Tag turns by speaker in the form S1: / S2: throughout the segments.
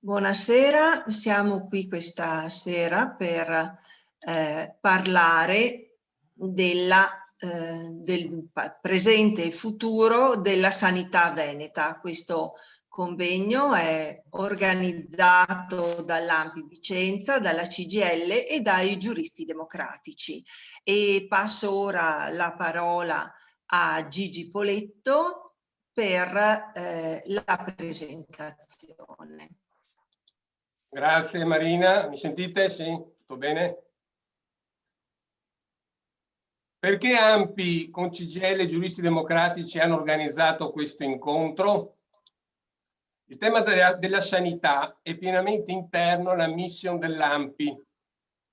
S1: Buonasera, siamo qui questa sera per parlare del presente e futuro della sanità veneta. Questo convegno è organizzato dall'ANPI Vicenza, dalla CGIL e dai giuristi democratici. E passo ora la parola a Gigi Poletto per la presentazione.
S2: Grazie Marina, mi sentite? Sì, tutto bene? Perché ANPI con CGIL e giuristi democratici hanno organizzato questo incontro? Il tema della sanità è pienamente interno alla mission dell'ANPI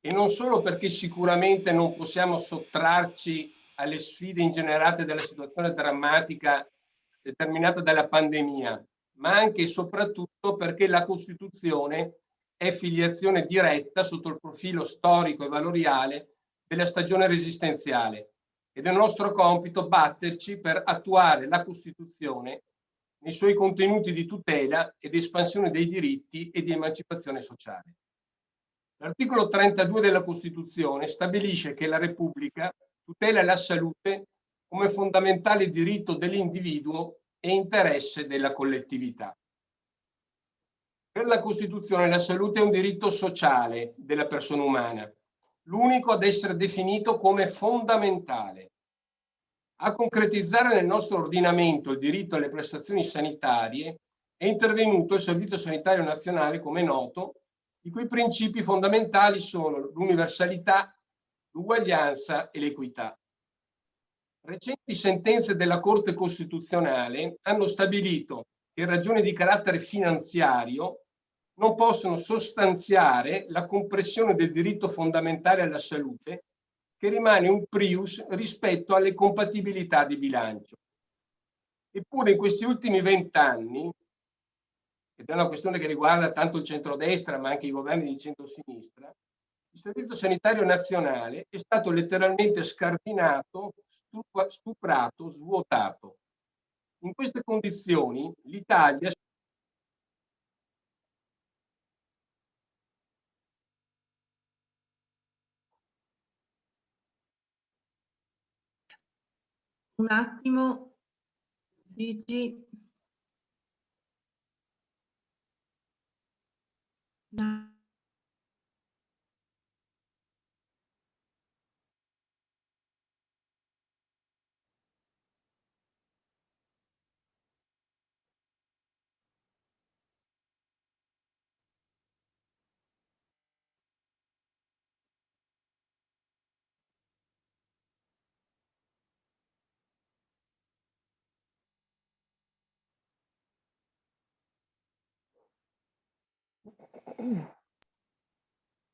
S2: e non solo perché sicuramente non possiamo sottrarci alle sfide ingenerate dalla situazione drammatica determinata dalla pandemia, ma anche e soprattutto perché la Costituzione è filiazione diretta sotto il profilo storico e valoriale della stagione resistenziale ed è nostro compito batterci per attuare la Costituzione nei suoi contenuti di tutela ed espansione dei diritti e di emancipazione sociale. L'articolo 32 della Costituzione stabilisce che la Repubblica tutela la salute come fondamentale diritto dell'individuo e interesse della collettività. Per la Costituzione la salute è un diritto sociale della persona umana, l'unico ad essere definito come fondamentale. A concretizzare nel nostro ordinamento il diritto alle prestazioni sanitarie è intervenuto il Servizio Sanitario Nazionale, come è noto, i cui principi fondamentali sono l'universalità, l'uguaglianza e l'equità. Recenti sentenze della Corte Costituzionale hanno stabilito che ragioni di carattere finanziario non possono sostanziare la compressione del diritto fondamentale alla salute, che rimane un prius rispetto alle compatibilità di bilancio. Eppure in questi ultimi 20 anni, ed è una questione che riguarda tanto il centrodestra ma anche i governi di centrosinistra, il Servizio Sanitario Nazionale è stato letteralmente scardinato, stuprato, svuotato. In queste condizioni l'Italia
S1: Un attimo, Gigi.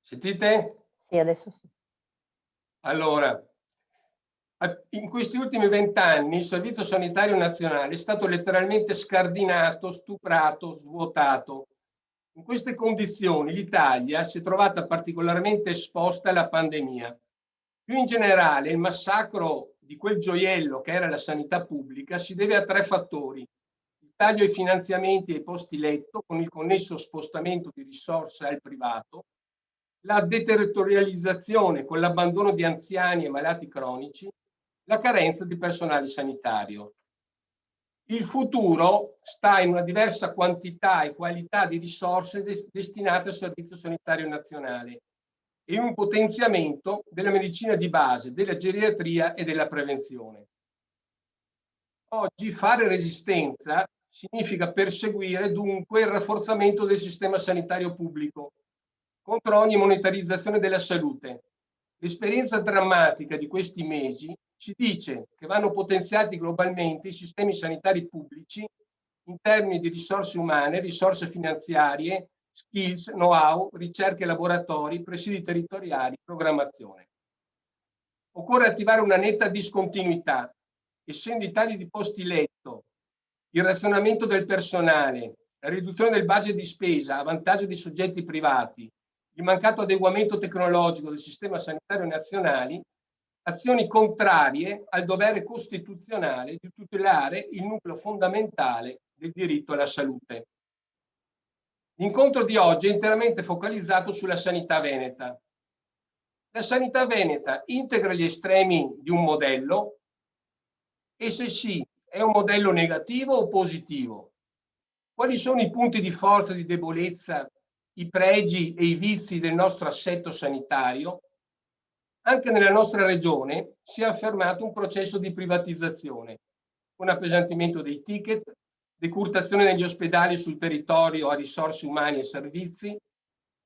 S2: Sentite?
S3: Sì, adesso sì.
S2: Allora, in questi ultimi 20 anni il Servizio Sanitario Nazionale è stato letteralmente scardinato, stuprato, svuotato. In queste condizioni l'Italia si è trovata particolarmente esposta alla pandemia. Più in generale, il massacro di quel gioiello che era la sanità pubblica si deve a 3 fattori: il taglio ai finanziamenti e ai posti letto con il connesso spostamento di risorse al privato, la deterritorializzazione con l'abbandono di anziani e malati cronici, la carenza di personale sanitario. Il futuro sta in una diversa quantità e qualità di risorse destinate al Servizio Sanitario Nazionale e un potenziamento della medicina di base, della geriatria e della prevenzione. Oggi fare resistenza significa perseguire dunque il rafforzamento del sistema sanitario pubblico contro ogni monetarizzazione della salute. L'esperienza drammatica di questi mesi ci dice che vanno potenziati globalmente i sistemi sanitari pubblici in termini di risorse umane, risorse finanziarie, skills, know-how, ricerche e laboratori, presidi territoriali, programmazione. Occorre attivare una netta discontinuità, essendo i tagli di posti letto, il razionamento del personale, la riduzione del budget di spesa a vantaggio di soggetti privati, il mancato adeguamento tecnologico del sistema sanitario nazionale, azioni contrarie al dovere costituzionale di tutelare il nucleo fondamentale del diritto alla salute. L'incontro di oggi è interamente focalizzato sulla sanità veneta. La sanità veneta integra gli estremi di un modello e se sì, è un modello negativo o positivo? Quali sono i punti di forza e di debolezza, i pregi e i vizi del nostro assetto sanitario? Anche nella nostra regione si è affermato un processo di privatizzazione, con appesantimento dei ticket, decurtazione negli ospedali sul territorio a risorse umane e servizi,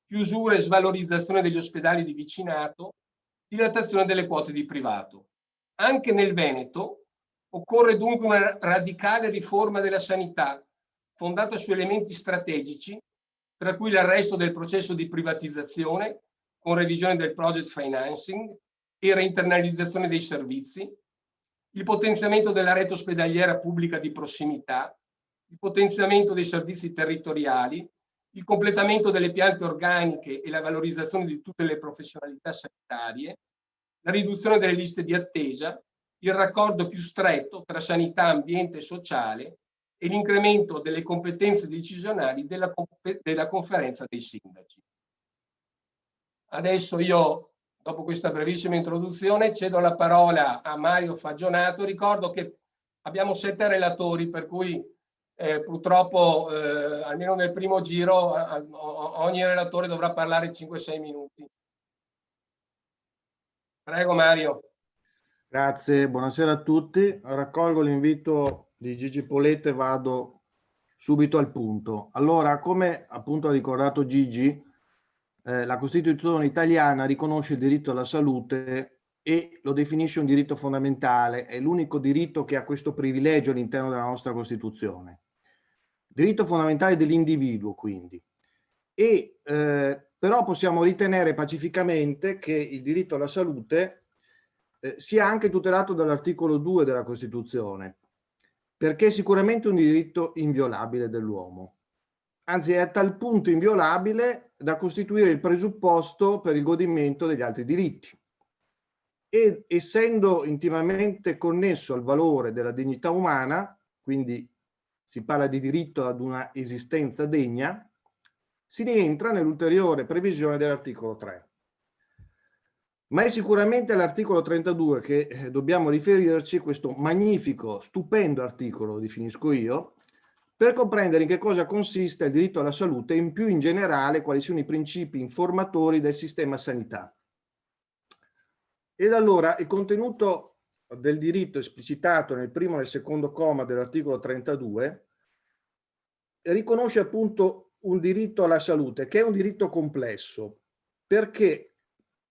S2: chiusura e svalorizzazione degli ospedali di vicinato, dilatazione delle quote di privato. Anche nel Veneto occorre dunque una radicale riforma della sanità, fondata su elementi strategici, tra cui l'arresto del processo di privatizzazione, con revisione del project financing e reinternalizzazione dei servizi, il potenziamento della rete ospedaliera pubblica di prossimità, il potenziamento dei servizi territoriali, il completamento delle piante organiche e la valorizzazione di tutte le professionalità sanitarie, la riduzione delle liste di attesa, il raccordo più stretto tra sanità, ambiente e sociale e l'incremento delle competenze decisionali della conferenza dei sindaci. Adesso io, dopo questa brevissima introduzione, cedo la parola a Mario Fagionato. Ricordo che abbiamo 7 relatori, per cui purtroppo, almeno nel primo giro, ogni relatore dovrà parlare 5-6 minuti. Prego Mario.
S3: Grazie, buonasera a tutti. Raccolgo l'invito di Gigi Poletto e vado subito al punto. Allora, come appunto ha ricordato Gigi, la Costituzione italiana riconosce il diritto alla salute e lo definisce un diritto fondamentale, è l'unico diritto che ha questo privilegio all'interno della nostra Costituzione. Diritto fondamentale dell'individuo, quindi. E però possiamo ritenere pacificamente che il diritto alla salute sia anche tutelato dall'articolo 2 della Costituzione, perché è sicuramente un diritto inviolabile dell'uomo. Anzi, è a tal punto inviolabile da costituire il presupposto per il godimento degli altri diritti. E essendo intimamente connesso al valore della dignità umana, quindi si parla di diritto ad una esistenza degna, si rientra nell'ulteriore previsione dell'articolo 3. Ma è sicuramente all'articolo 32 che dobbiamo riferirci, questo magnifico, stupendo articolo, definisco io, per comprendere in che cosa consiste il diritto alla salute e in più in generale quali sono i principi informatori del sistema sanità. Ed allora il contenuto del diritto esplicitato nel primo e nel secondo comma dell'articolo 32 riconosce appunto un diritto alla salute che è un diritto complesso perché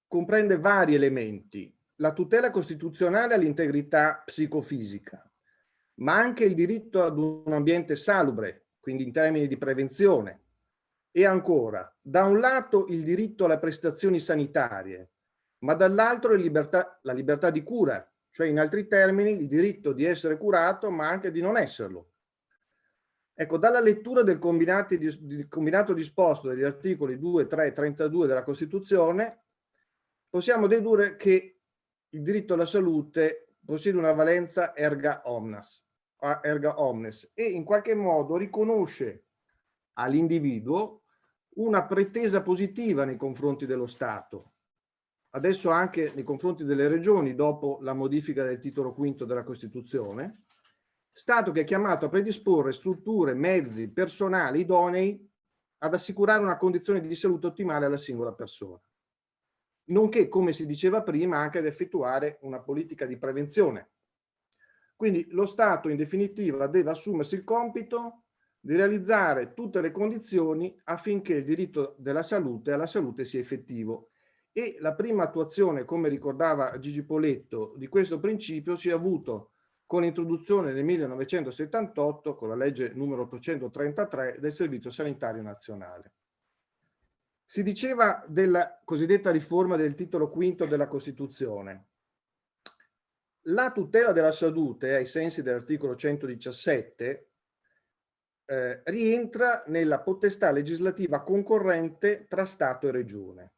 S3: comprende vari elementi, la tutela costituzionale all'integrità psicofisica, ma anche il diritto ad un ambiente salubre, quindi in termini di prevenzione, e ancora, da un lato il diritto alle prestazioni sanitarie, ma dall'altro la libertà di cura, cioè in altri termini il diritto di essere curato ma anche di non esserlo. Ecco, dalla lettura del combinato disposto degli articoli 2, 3 e 32 della Costituzione possiamo dedurre che il diritto alla salute possiede una valenza erga omnes e in qualche modo riconosce all'individuo una pretesa positiva nei confronti dello Stato, adesso anche nei confronti delle regioni dopo la modifica del titolo quinto della Costituzione, Stato che è chiamato a predisporre strutture, mezzi, personali idonei ad assicurare una condizione di salute ottimale alla singola persona, nonché, come si diceva prima, anche ad effettuare una politica di prevenzione. Quindi lo Stato, in definitiva, deve assumersi il compito di realizzare tutte le condizioni affinché il diritto alla salute sia effettivo. E la prima attuazione, come ricordava Gigi Poletto, di questo principio si è avuto con l'introduzione nel 1978, con la legge numero 833 del Servizio Sanitario Nazionale. Si diceva della cosiddetta riforma del titolo quinto della Costituzione. La tutela della salute, ai sensi dell'articolo 117, rientra nella potestà legislativa concorrente tra Stato e Regione.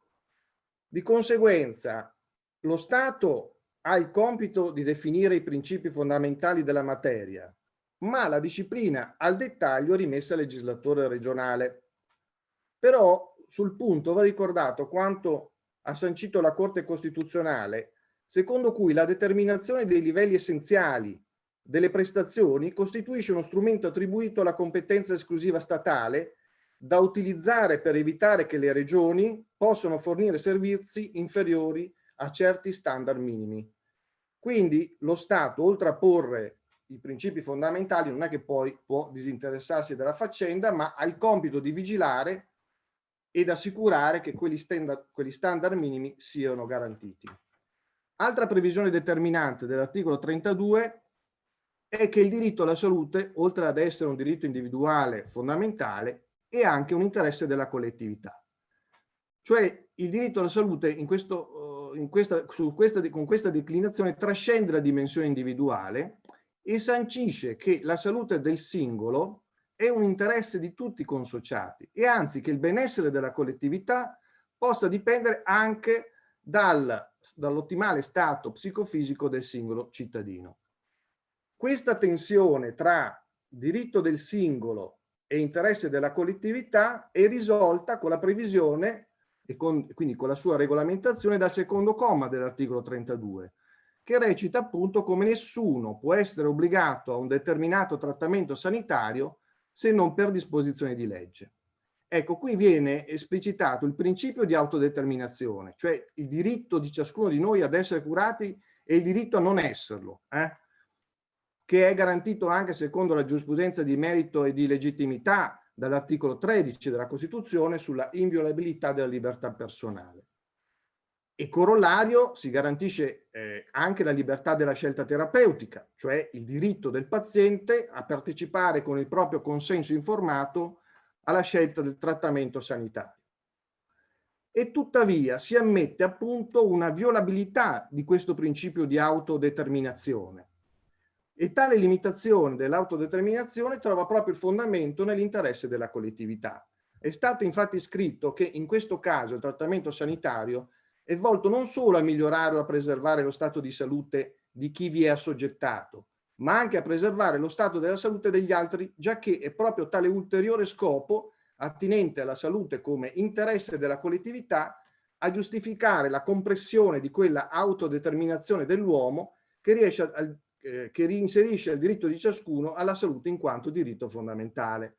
S3: Di conseguenza, lo Stato ha il compito di definire i principi fondamentali della materia, ma la disciplina al dettaglio è rimessa al legislatore regionale. Però sul punto va ricordato quanto ha sancito la Corte Costituzionale, secondo cui la determinazione dei livelli essenziali delle prestazioni costituisce uno strumento attribuito alla competenza esclusiva statale da utilizzare per evitare che le regioni possano fornire servizi inferiori a certi standard minimi. Quindi lo Stato, oltre a porre i principi fondamentali, non è che poi può disinteressarsi della faccenda, ma ha il compito di vigilare ed assicurare che quegli standard minimi siano garantiti. Altra previsione determinante dell'articolo 32 è che il diritto alla salute, oltre ad essere un diritto individuale fondamentale, è anche un interesse della collettività. Cioè il diritto alla salute con questa declinazione trascende la dimensione individuale e sancisce che la salute del singolo è un interesse di tutti i consociati e anzi che il benessere della collettività possa dipendere anche dall'ottimale stato psicofisico del singolo cittadino. Questa tensione tra diritto del singolo e interesse della collettività è risolta con la previsione e quindi con la sua regolamentazione dal secondo comma dell'articolo 32, che recita appunto come nessuno può essere obbligato a un determinato trattamento sanitario se non per disposizione di legge. Ecco, qui viene esplicitato il principio di autodeterminazione, cioè il diritto di ciascuno di noi ad essere curati e il diritto a non esserlo, che è garantito anche secondo la giurisprudenza di merito e di legittimità dall'articolo 13 della Costituzione sulla inviolabilità della libertà personale. E corollario si garantisce anche la libertà della scelta terapeutica, cioè il diritto del paziente a partecipare con il proprio consenso informato alla scelta del trattamento sanitario. E tuttavia si ammette appunto una violabilità di questo principio di autodeterminazione. E tale limitazione dell'autodeterminazione trova proprio il fondamento nell'interesse della collettività. È stato infatti scritto che in questo caso il trattamento sanitario è volto non solo a migliorare o a preservare lo stato di salute di chi vi è assoggettato, ma anche a preservare lo stato della salute degli altri, giacché è proprio tale ulteriore scopo, attinente alla salute come interesse della collettività, a giustificare la compressione di quella autodeterminazione dell'uomo che reinserisce il diritto di ciascuno alla salute in quanto diritto fondamentale.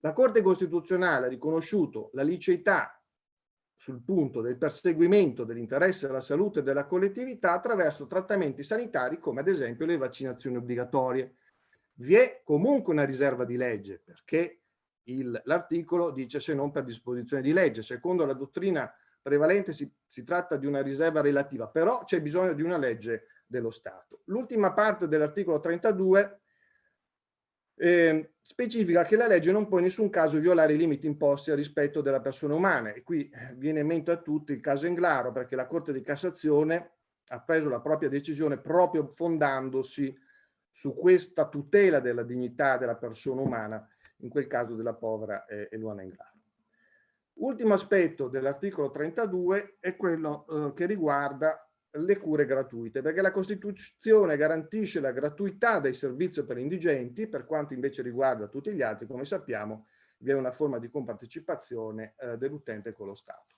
S3: La Corte Costituzionale ha riconosciuto la liceità sul punto del perseguimento dell'interesse alla salute della collettività attraverso trattamenti sanitari come ad esempio le vaccinazioni obbligatorie. Vi è comunque una riserva di legge perché l'articolo dice se non per disposizione di legge. Secondo la dottrina prevalente si tratta di una riserva relativa, però c'è bisogno di una legge dello Stato. L'ultima parte dell'articolo 32 specifica che la legge non può in nessun caso violare i limiti imposti al rispetto della persona umana e qui viene in mente a tutti il caso Englaro perché la Corte di Cassazione ha preso la propria decisione proprio fondandosi su questa tutela della dignità della persona umana, in quel caso della povera Eluana Englaro. Ultimo aspetto dell'articolo 32 è quello che riguarda le cure gratuite, perché la Costituzione garantisce la gratuità del servizio per indigenti, per quanto invece riguarda tutti gli altri, come sappiamo, vi è una forma di compartecipazione dell'utente con lo Stato.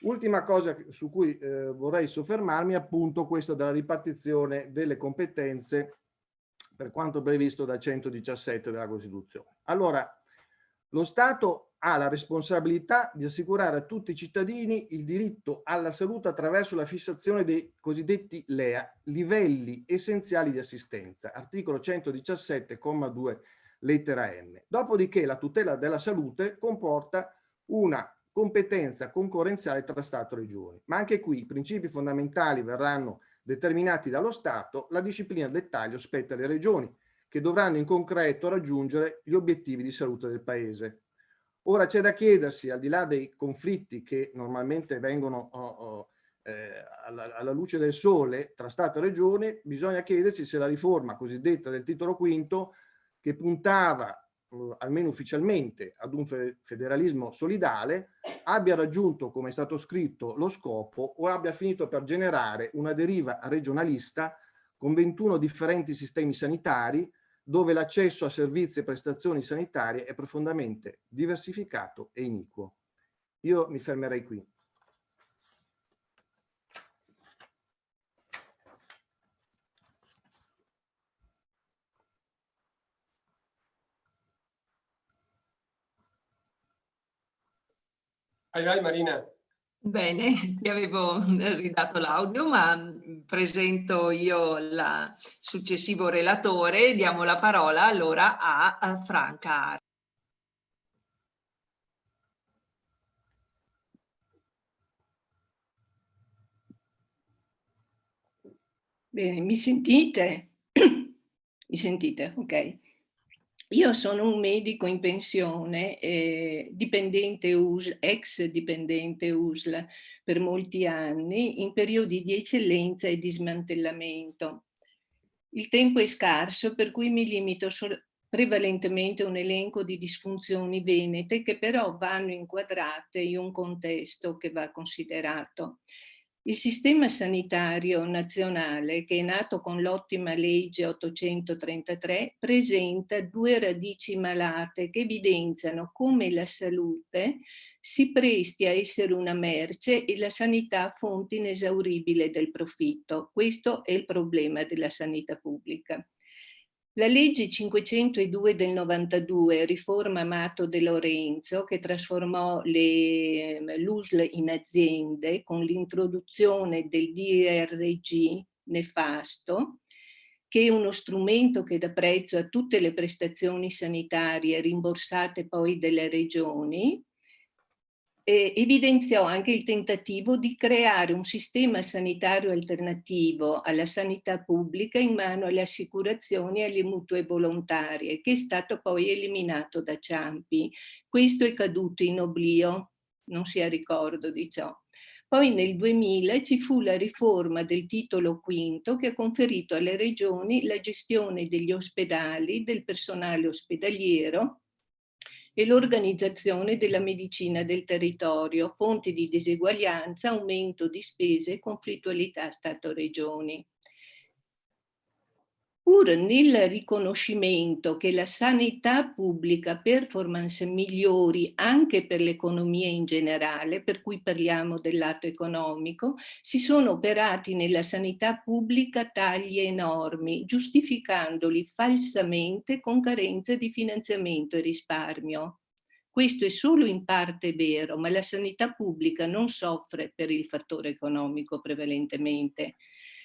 S3: Ultima cosa su cui vorrei soffermarmi è appunto questa della ripartizione delle competenze per quanto previsto dal 117 della Costituzione. Allora, lo Stato ha la responsabilità di assicurare a tutti i cittadini il diritto alla salute attraverso la fissazione dei cosiddetti LEA, livelli essenziali di assistenza, articolo 117,2 lettera M. Dopodiché la tutela della salute comporta una competenza concorrenziale tra Stato e Regioni, ma anche qui i principi fondamentali verranno determinati dallo Stato, la disciplina del dettaglio spetta alle Regioni, che dovranno in concreto raggiungere gli obiettivi di salute del Paese. Ora c'è da chiedersi, al di là dei conflitti che normalmente vengono alla luce del sole tra Stato e Regione, bisogna chiedersi se la riforma cosiddetta del titolo quinto, che puntava almeno ufficialmente ad un federalismo solidale, abbia raggiunto, come è stato scritto, lo scopo o abbia finito per generare una deriva regionalista con 21 differenti sistemi sanitari, dove l'accesso a servizi e prestazioni sanitarie è profondamente diversificato e iniquo. Io mi fermerei qui.
S2: Vai Marina.
S1: Bene, ti avevo ridato l'audio, ma presento io il successivo relatore. Diamo la parola allora a Franca.
S4: Bene, mi sentite? Mi sentite? Ok. Io sono un medico in pensione, dipendente USL, ex dipendente USL per molti anni, in periodi di eccellenza e di smantellamento. Il tempo è scarso, per cui mi limito prevalentemente a un elenco di disfunzioni venete che però vanno inquadrate in un contesto che va considerato. Il sistema sanitario nazionale, che è nato con l'ottima legge 833, presenta due radici malate che evidenziano come la salute si presti a essere una merce e la sanità fonte inesauribile del profitto. Questo è il problema della sanità pubblica. La legge 502 del 92, riforma Amato De Lorenzo, che trasformò l'USL in aziende con l'introduzione del DRG nefasto, che è uno strumento che dà prezzo a tutte le prestazioni sanitarie rimborsate poi dalle regioni, evidenziò anche il tentativo di creare un sistema sanitario alternativo alla sanità pubblica in mano alle assicurazioni e alle mutue volontarie, che è stato poi eliminato da Ciampi. Questo è caduto in oblio, non si ha ricordo di ciò. Poi nel 2000 ci fu la riforma del titolo V che ha conferito alle regioni la gestione degli ospedali, del personale ospedaliero e l'organizzazione della medicina del territorio, fonti di diseguaglianza, aumento di spese e conflittualità Stato-Regioni. Pur nel riconoscimento che la sanità pubblica ha performance migliori anche per l'economia in generale, per cui parliamo del lato economico, si sono operati nella sanità pubblica tagli enormi, giustificandoli falsamente con carenza di finanziamento e risparmio. Questo è solo in parte vero, ma la sanità pubblica non soffre per il fattore economico prevalentemente.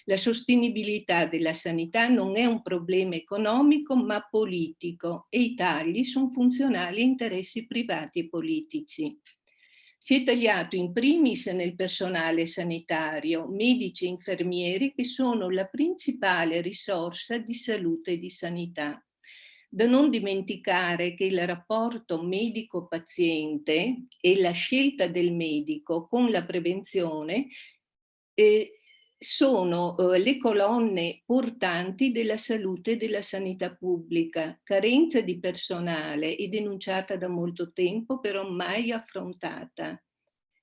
S4: La sostenibilità della sanità non è un problema economico ma politico e i tagli sono funzionali a interessi privati e politici. Si è tagliato in primis nel personale sanitario, medici e infermieri che sono la principale risorsa di salute e di sanità. Da non dimenticare che il rapporto medico-paziente e la scelta del medico con la prevenzione sono le colonne portanti della salute e della sanità pubblica. Carenza di personale è denunciata da molto tempo, però mai affrontata.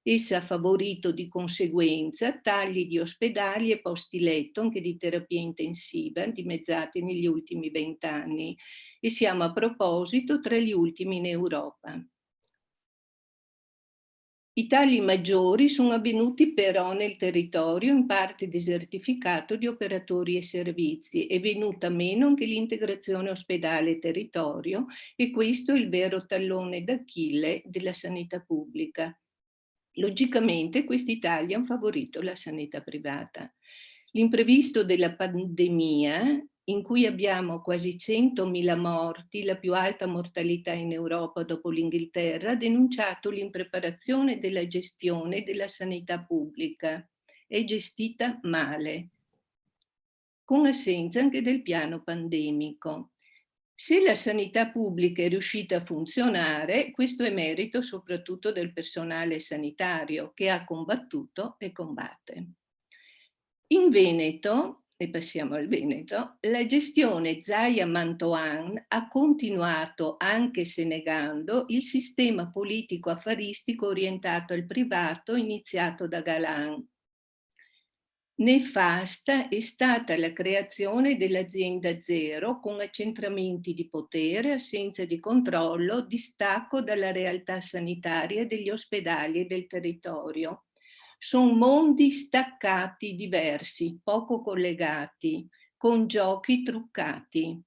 S4: Essa ha favorito di conseguenza tagli di ospedali e posti letto, anche di terapia intensiva, dimezzati negli ultimi 20 anni. E siamo a proposito tra gli ultimi in Europa. I tagli maggiori sono avvenuti però nel territorio in parte desertificato di operatori e servizi. È venuta meno anche l'integrazione ospedale-territorio e questo è il vero tallone d'Achille della sanità pubblica. Logicamente questi tagli hanno favorito la sanità privata. L'imprevisto della pandemia, in cui abbiamo quasi 100.000 morti, la più alta mortalità in Europa dopo l'Inghilterra, ha denunciato l'impreparazione della gestione della sanità pubblica. È gestita male, con assenza anche del piano pandemico. Se la sanità pubblica è riuscita a funzionare, questo è merito soprattutto del personale sanitario che ha combattuto e combatte. In Veneto, e passiamo al Veneto, la gestione Zaia-Mantoan ha continuato, anche se negando, il sistema politico-affaristico orientato al privato iniziato da Galan. Nefasta è stata la creazione dell'azienda zero con accentramenti di potere, assenza di controllo, distacco dalla realtà sanitaria degli ospedali e del territorio. Sono mondi staccati, diversi, poco collegati, con giochi truccati.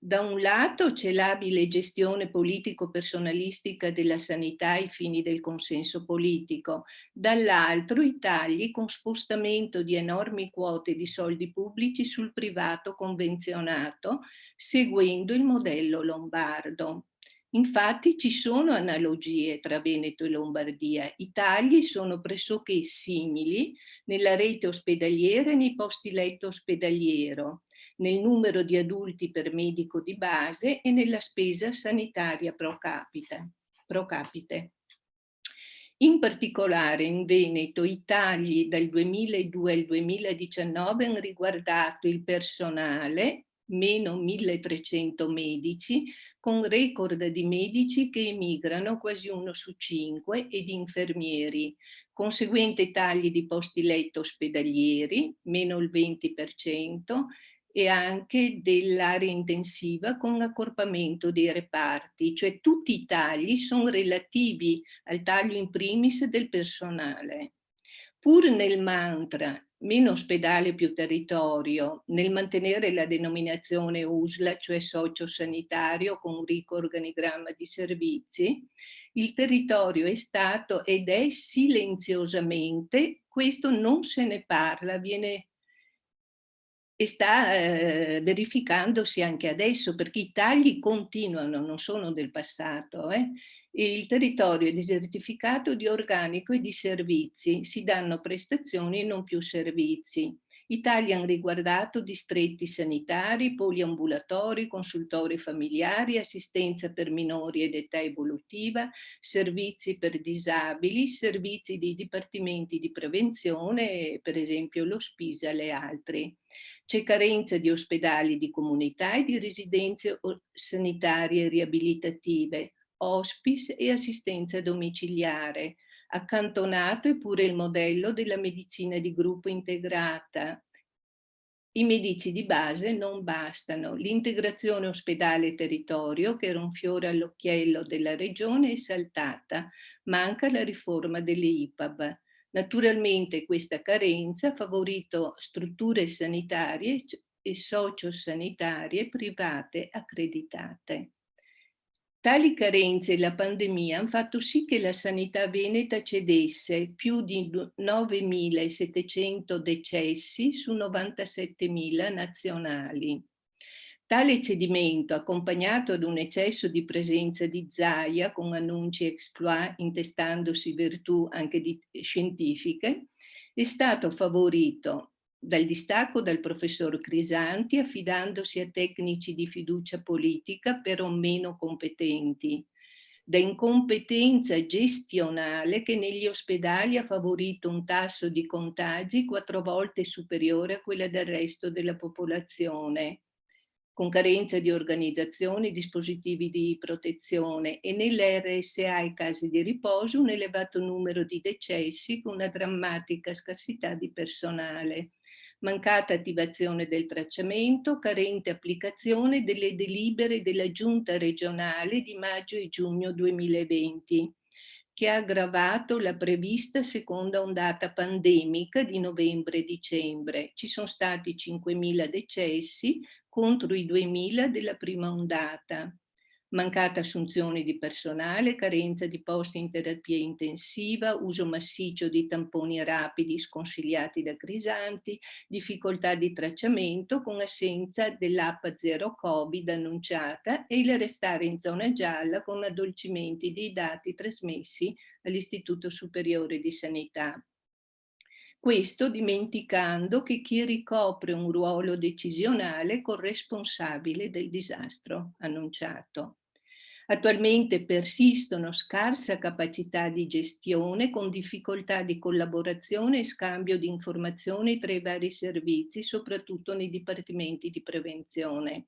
S4: Da un lato c'è l'abile gestione politico-personalistica della sanità ai fini del consenso politico, dall'altro i tagli con spostamento di enormi quote di soldi pubblici sul privato convenzionato, seguendo il modello lombardo. Infatti ci sono analogie tra Veneto e Lombardia. I tagli sono pressoché simili nella rete ospedaliera e nei posti letto ospedaliero, nel numero di adulti per medico di base e nella spesa sanitaria pro capite. In particolare in Veneto i tagli dal 2002 al 2019 hanno riguardato il personale, meno 1300 medici, con record di medici che emigrano quasi 1 su 5 e di infermieri, conseguente tagli di posti letto ospedalieri, meno il 20%, e anche dell'area intensiva con accorpamento dei reparti, cioè tutti i tagli sono relativi al taglio in primis del personale. Pur nel mantra meno ospedale più territorio, nel mantenere la denominazione USLA, cioè sociosanitario con un ricco organigramma di servizi, il territorio è stato ed è silenziosamente, questo non se ne parla, e sta verificandosi anche adesso, perché i tagli continuano, non sono del passato. E il territorio è desertificato di organico e di servizi, si danno prestazioni e non più servizi. I tagli hanno riguardato distretti sanitari, poliambulatori, consultori familiari, assistenza per minori ed età evolutiva, servizi per disabili, servizi dei dipartimenti di prevenzione, per esempio lo Spisa e altri. C'è carenza di ospedali di comunità e di residenze sanitarie riabilitative, hospice e assistenza domiciliare. Accantonato è pure il modello della medicina di gruppo integrata. I medici di base non bastano. L'integrazione ospedale-territorio, che era un fiore all'occhiello della regione, è saltata. Manca la riforma delle IPAB. Naturalmente questa carenza ha favorito strutture sanitarie e sociosanitarie private accreditate. Tali carenze e la pandemia hanno fatto sì che la sanità veneta cedesse più di 9.700 decessi su 97.000 nazionali. Tale cedimento, accompagnato ad un eccesso di presenza di Zaia con annunci exploit intestandosi virtù anche scientifiche, è stato favorito dal distacco dal professor Crisanti, affidandosi a tecnici di fiducia politica però meno competenti, da incompetenza gestionale che negli ospedali ha favorito un tasso di contagi 4 volte superiore a quella del resto della popolazione, con carenza di organizzazione, dispositivi di protezione e nelle RSA e case di riposo un elevato numero di decessi con una drammatica scarsità di personale. Mancata attivazione del tracciamento, carente applicazione delle delibere della Giunta regionale di maggio e giugno 2020, che ha aggravato la prevista seconda ondata pandemica di novembre e dicembre. Ci sono stati 5.000 decessi contro i 2.000 della prima ondata. Mancata assunzione di personale, carenza di posti in terapia intensiva, uso massiccio di tamponi rapidi sconsigliati da Crisanti, difficoltà di tracciamento con assenza dell'app Zero Covid annunciata e il restare in zona gialla con addolcimenti dei dati trasmessi all'Istituto Superiore di Sanità. Questo dimenticando che chi ricopre un ruolo decisionale è corresponsabile del disastro annunciato. Attualmente persistono scarsa capacità di gestione con difficoltà di collaborazione e scambio di informazioni tra i vari servizi, soprattutto nei dipartimenti di prevenzione.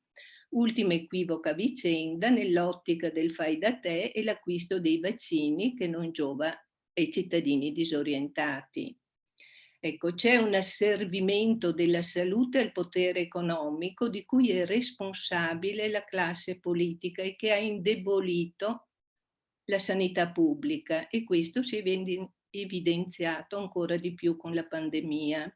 S4: Ultima equivoca vicenda nell'ottica del fai da te e l'acquisto dei vaccini che non giova ai cittadini disorientati. Ecco, c'è un asservimento della salute al potere economico di cui è responsabile la classe politica e che ha indebolito la sanità pubblica, e questo si è evidenziato ancora di più con la pandemia.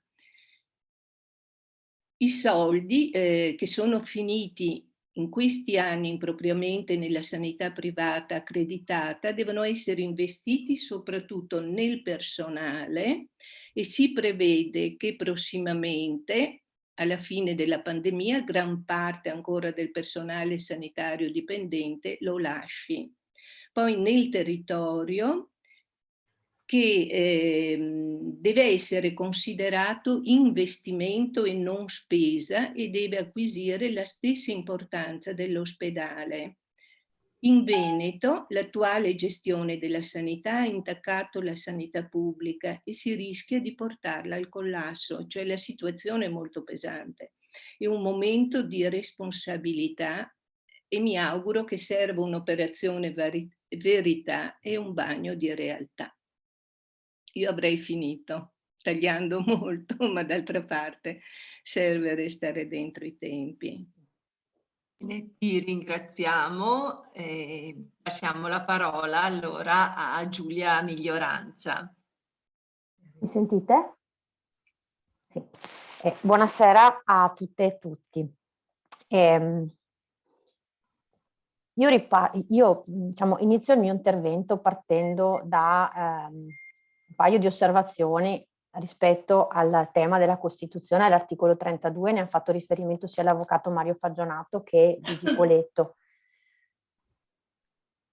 S4: I soldi che sono finiti in questi anni impropriamente nella sanità privata accreditata devono essere investiti soprattutto nel personale, e si prevede che prossimamente, alla fine della pandemia, gran parte ancora del personale sanitario dipendente lo lasci. Poi nel territorio, che deve essere considerato investimento e non spesa, e deve acquisire la stessa importanza dell'ospedale. In Veneto l'attuale gestione della sanità ha intaccato la sanità pubblica e si rischia di portarla al collasso, cioè la situazione è molto pesante. È un momento di responsabilità e mi auguro che serva un'operazione verità e un bagno di realtà. Io avrei finito, tagliando molto, ma d'altra parte serve restare dentro i tempi.
S1: Ti ringraziamo e passiamo la parola allora a Giulia Miglioranza.
S5: Mi sentite? Sì. Buonasera a tutte e tutti. Io diciamo, inizio il mio intervento partendo da un paio di osservazioni rispetto al tema della Costituzione. All'articolo 32 ne ha fatto riferimento sia l'avvocato Mario Fagionato che Gigi Poletto.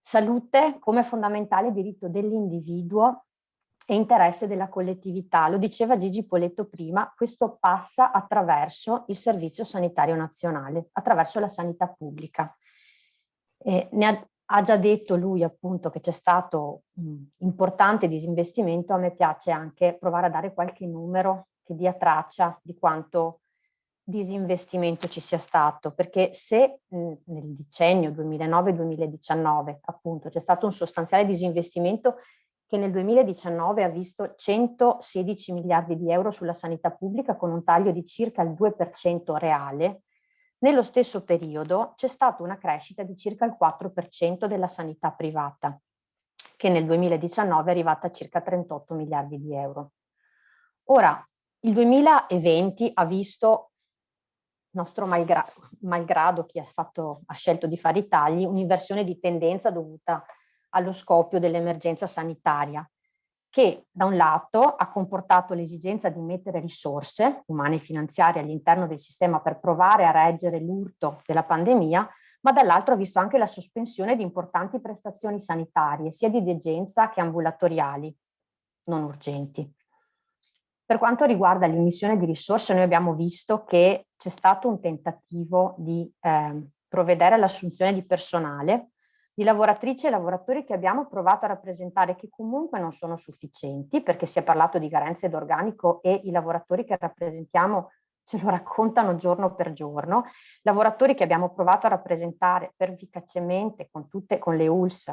S5: Salute come fondamentale diritto dell'individuo e interesse della collettività. Lo diceva Gigi Poletto prima, questo passa attraverso il Servizio Sanitario Nazionale, attraverso la sanità pubblica. Ha già detto lui appunto che c'è stato un importante disinvestimento. A me piace anche provare a dare qualche numero che dia traccia di quanto disinvestimento ci sia stato, perché se nel decennio 2009-2019 appunto c'è stato un sostanziale disinvestimento che nel 2019 ha visto 116 miliardi di euro sulla sanità pubblica con un taglio di circa il 2% reale, nello stesso periodo c'è stata una crescita di circa il 4% della sanità privata, che nel 2019 è arrivata a circa 38 miliardi di euro. Ora, il 2020 ha visto, nostro malgrado chi ha scelto di fare i tagli, un'inversione di tendenza dovuta allo scoppio dell'emergenza sanitaria, che da un lato ha comportato l'esigenza di mettere risorse umane e finanziarie all'interno del sistema per provare a reggere l'urto della pandemia, ma dall'altro ha visto anche la sospensione di importanti prestazioni sanitarie, sia di degenza che ambulatoriali, non urgenti. Per quanto riguarda l'immissione di risorse, noi abbiamo visto che c'è stato un tentativo di provvedere all'assunzione di personale, di lavoratrici e lavoratori che abbiamo provato a rappresentare, che comunque non sono sufficienti, perché si è parlato di carenze d'organico e i lavoratori che rappresentiamo ce lo raccontano giorno per giorno, lavoratori che abbiamo provato a rappresentare pervicacemente con le ULS,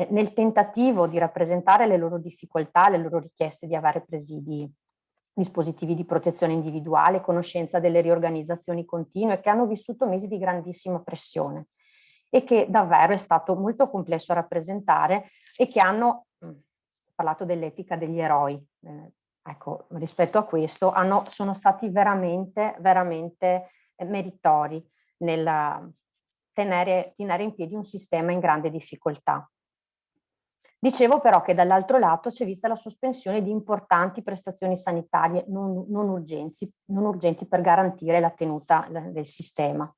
S5: nel tentativo di rappresentare le loro difficoltà, le loro richieste di avere presidi, dispositivi di protezione individuale, conoscenza delle riorganizzazioni continue, che hanno vissuto mesi di grandissima pressione e che davvero è stato molto complesso rappresentare, e che hanno parlato dell'etica degli eroi. Ecco, rispetto a questo sono stati veramente meritori nel tenere in piedi un sistema in grande difficoltà. Dicevo però che dall'altro lato c'è vista la sospensione di importanti prestazioni sanitarie non urgenti per garantire la tenuta del sistema.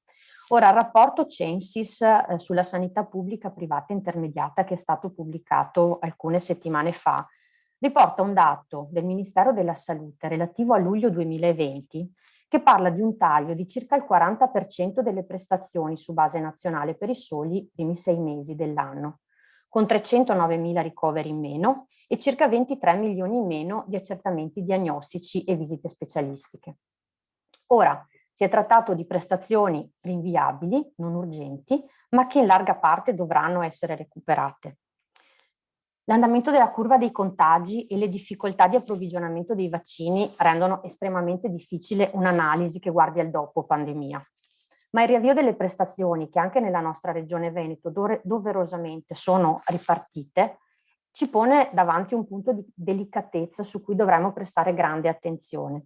S5: Ora, il rapporto Censis sulla sanità pubblica privata intermediata, che è stato pubblicato alcune settimane fa, riporta un dato del Ministero della Salute relativo a luglio 2020 che parla di un taglio di circa il 40% delle prestazioni su base nazionale per i soli primi 6 mesi dell'anno, con 309.000 ricoveri in meno e circa 23 milioni in meno di accertamenti diagnostici e visite specialistiche. Ora, si è trattato di prestazioni rinviabili, non urgenti, ma che in larga parte dovranno essere recuperate. L'andamento della curva dei contagi e le difficoltà di approvvigionamento dei vaccini rendono estremamente difficile un'analisi che guardi al dopo pandemia. Ma il riavvio delle prestazioni, che anche nella nostra regione Veneto doverosamente sono ripartite, ci pone davanti un punto di delicatezza su cui dovremmo prestare grande attenzione.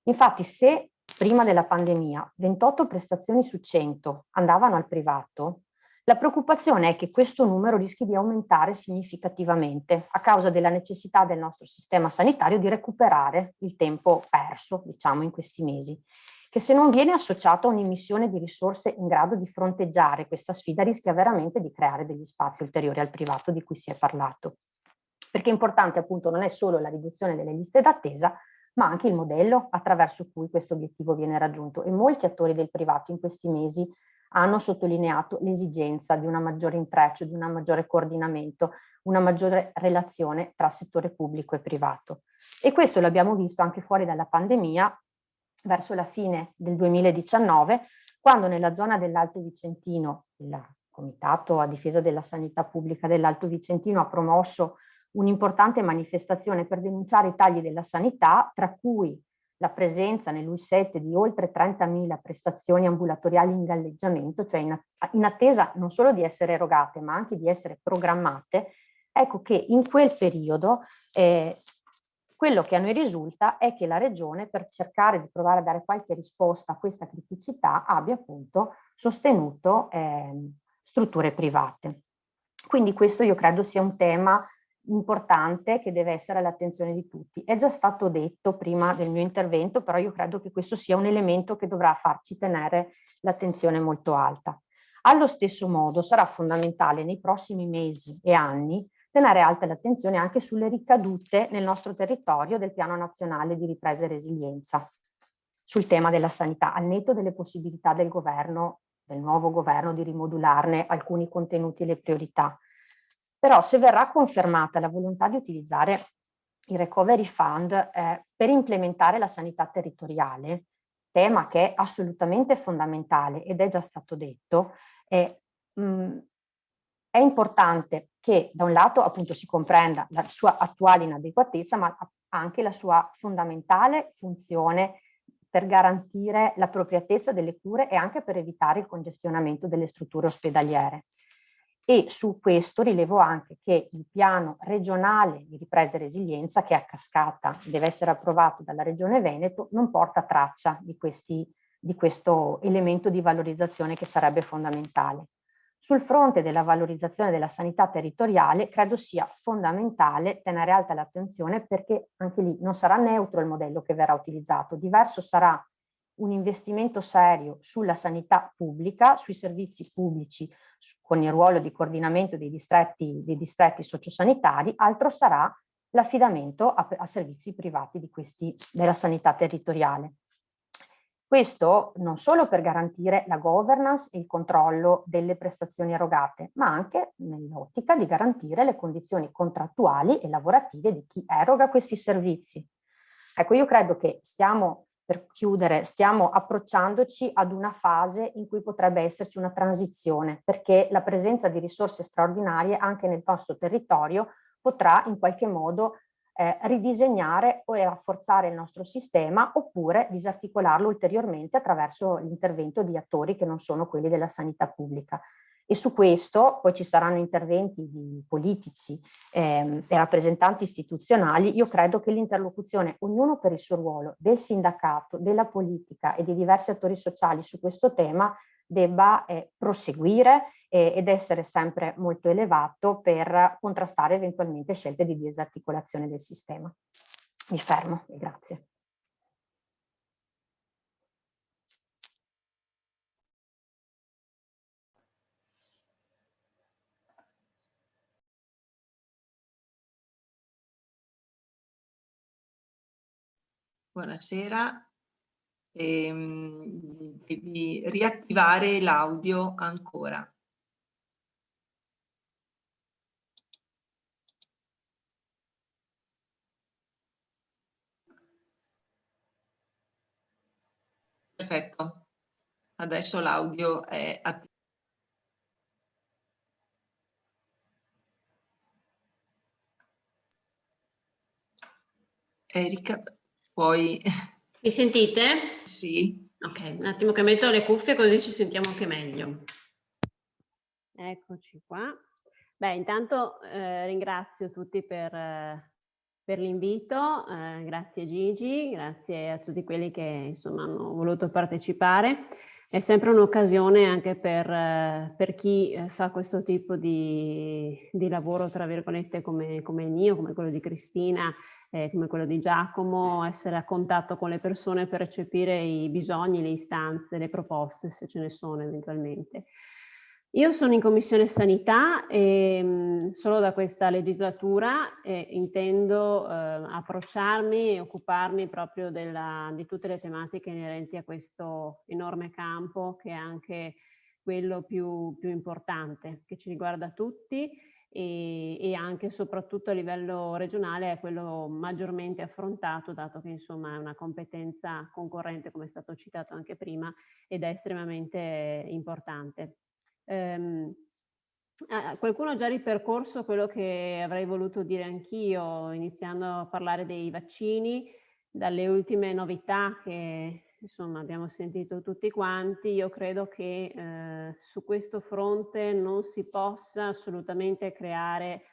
S5: Infatti, se prima della pandemia 28 prestazioni su 100 andavano al privato, la preoccupazione è che questo numero rischi di aumentare significativamente a causa della necessità del nostro sistema sanitario di recuperare il tempo perso, diciamo, in questi mesi, che se non viene associato a un'immissione di risorse in grado di fronteggiare questa sfida rischia veramente di creare degli spazi ulteriori al privato di cui si è parlato. Perché importante appunto non è solo la riduzione delle liste d'attesa, ma anche il modello attraverso cui questo obiettivo viene raggiunto, e molti attori del privato in questi mesi hanno sottolineato l'esigenza di un maggiore intreccio, di un maggiore coordinamento, una maggiore relazione tra settore pubblico e privato. E questo l'abbiamo visto anche fuori dalla pandemia, verso la fine del 2019, quando nella zona dell'Alto Vicentino, il Comitato a difesa della sanità pubblica dell'Alto Vicentino ha promosso un'importante manifestazione per denunciare i tagli della sanità, tra cui la presenza nell'U7 di oltre 30.000 prestazioni ambulatoriali in galleggiamento, cioè in attesa non solo di essere erogate, ma anche di essere programmate. Ecco che in quel periodo quello che a noi risulta è che la Regione, per cercare di provare a dare qualche risposta a questa criticità, abbia appunto sostenuto strutture private. Quindi questo io credo sia un tema importante che deve essere all'attenzione di tutti. È già stato detto prima del mio intervento, però io credo che questo sia un elemento che dovrà farci tenere l'attenzione molto alta. Allo stesso modo sarà fondamentale nei prossimi mesi e anni tenere alta l'attenzione anche sulle ricadute nel nostro territorio del Piano Nazionale di Ripresa e Resilienza sul tema della sanità, al netto delle possibilità del governo, del nuovo governo, di rimodularne alcuni contenuti e le priorità. Però se verrà confermata la volontà di utilizzare il Recovery Fund per implementare la sanità territoriale, tema che è assolutamente fondamentale ed è già stato detto, è importante che da un lato appunto si comprenda la sua attuale inadeguatezza, ma anche la sua fondamentale funzione per garantire l'appropriatezza delle cure e anche per evitare il congestionamento delle strutture ospedaliere. E su questo rilevo anche che il piano regionale di ripresa e resilienza, che a cascata deve essere approvato dalla Regione Veneto, non porta traccia di questo elemento di valorizzazione che sarebbe fondamentale. Sul fronte della valorizzazione della sanità territoriale credo sia fondamentale tenere alta l'attenzione, perché anche lì non sarà neutro il modello che verrà utilizzato, diverso sarà un investimento serio sulla sanità pubblica, sui servizi pubblici con il ruolo di coordinamento dei distretti sociosanitari, altro sarà l'affidamento a servizi privati della sanità territoriale. Questo non solo per garantire la governance e il controllo delle prestazioni erogate, ma anche nell'ottica di garantire le condizioni contrattuali e lavorative di chi eroga questi servizi. Ecco, io credo che per chiudere, stiamo approcciandoci ad una fase in cui potrebbe esserci una transizione, perché la presenza di risorse straordinarie anche nel nostro territorio potrà in qualche modo ridisegnare o rafforzare il nostro sistema, oppure disarticolarlo ulteriormente attraverso l'intervento di attori che non sono quelli della sanità pubblica. E su questo poi ci saranno interventi di politici e rappresentanti istituzionali. Io credo che l'interlocuzione, ognuno per il suo ruolo, del sindacato, della politica e dei diversi attori sociali su questo tema, debba proseguire ed essere sempre molto elevato per contrastare eventualmente scelte di disarticolazione del sistema. Mi fermo e grazie.
S1: Buonasera. Devi riattivare l'audio ancora. Perfetto, adesso l'audio è attivo. Erika, poi
S6: Mi sentite?
S1: sì.
S6: Ok, un attimo che metto le cuffie così ci sentiamo anche meglio. Eccoci qua. Beh, intanto ringrazio tutti per l'invito, grazie Gigi, grazie a tutti quelli che insomma hanno voluto partecipare. È sempre un'occasione anche per chi fa questo tipo di lavoro, tra virgolette, come il mio, come quello di Cristina, come quello di Giacomo, essere a contatto con le persone per recepire i bisogni, le istanze, le proposte, se ce ne sono eventualmente. Io sono in Commissione Sanità e solo da questa legislatura intendo approcciarmi e occuparmi proprio di tutte le tematiche inerenti a questo enorme campo che è anche quello più importante, che ci riguarda tutti e anche e soprattutto a livello regionale è quello maggiormente affrontato, dato che insomma è una competenza concorrente, come è stato citato anche prima, ed è estremamente importante. Qualcuno ha già ripercorso quello che avrei voluto dire anch'io, iniziando a parlare dei vaccini, dalle ultime novità che insomma abbiamo sentito tutti quanti. Io credo che su questo fronte non si possa assolutamente creare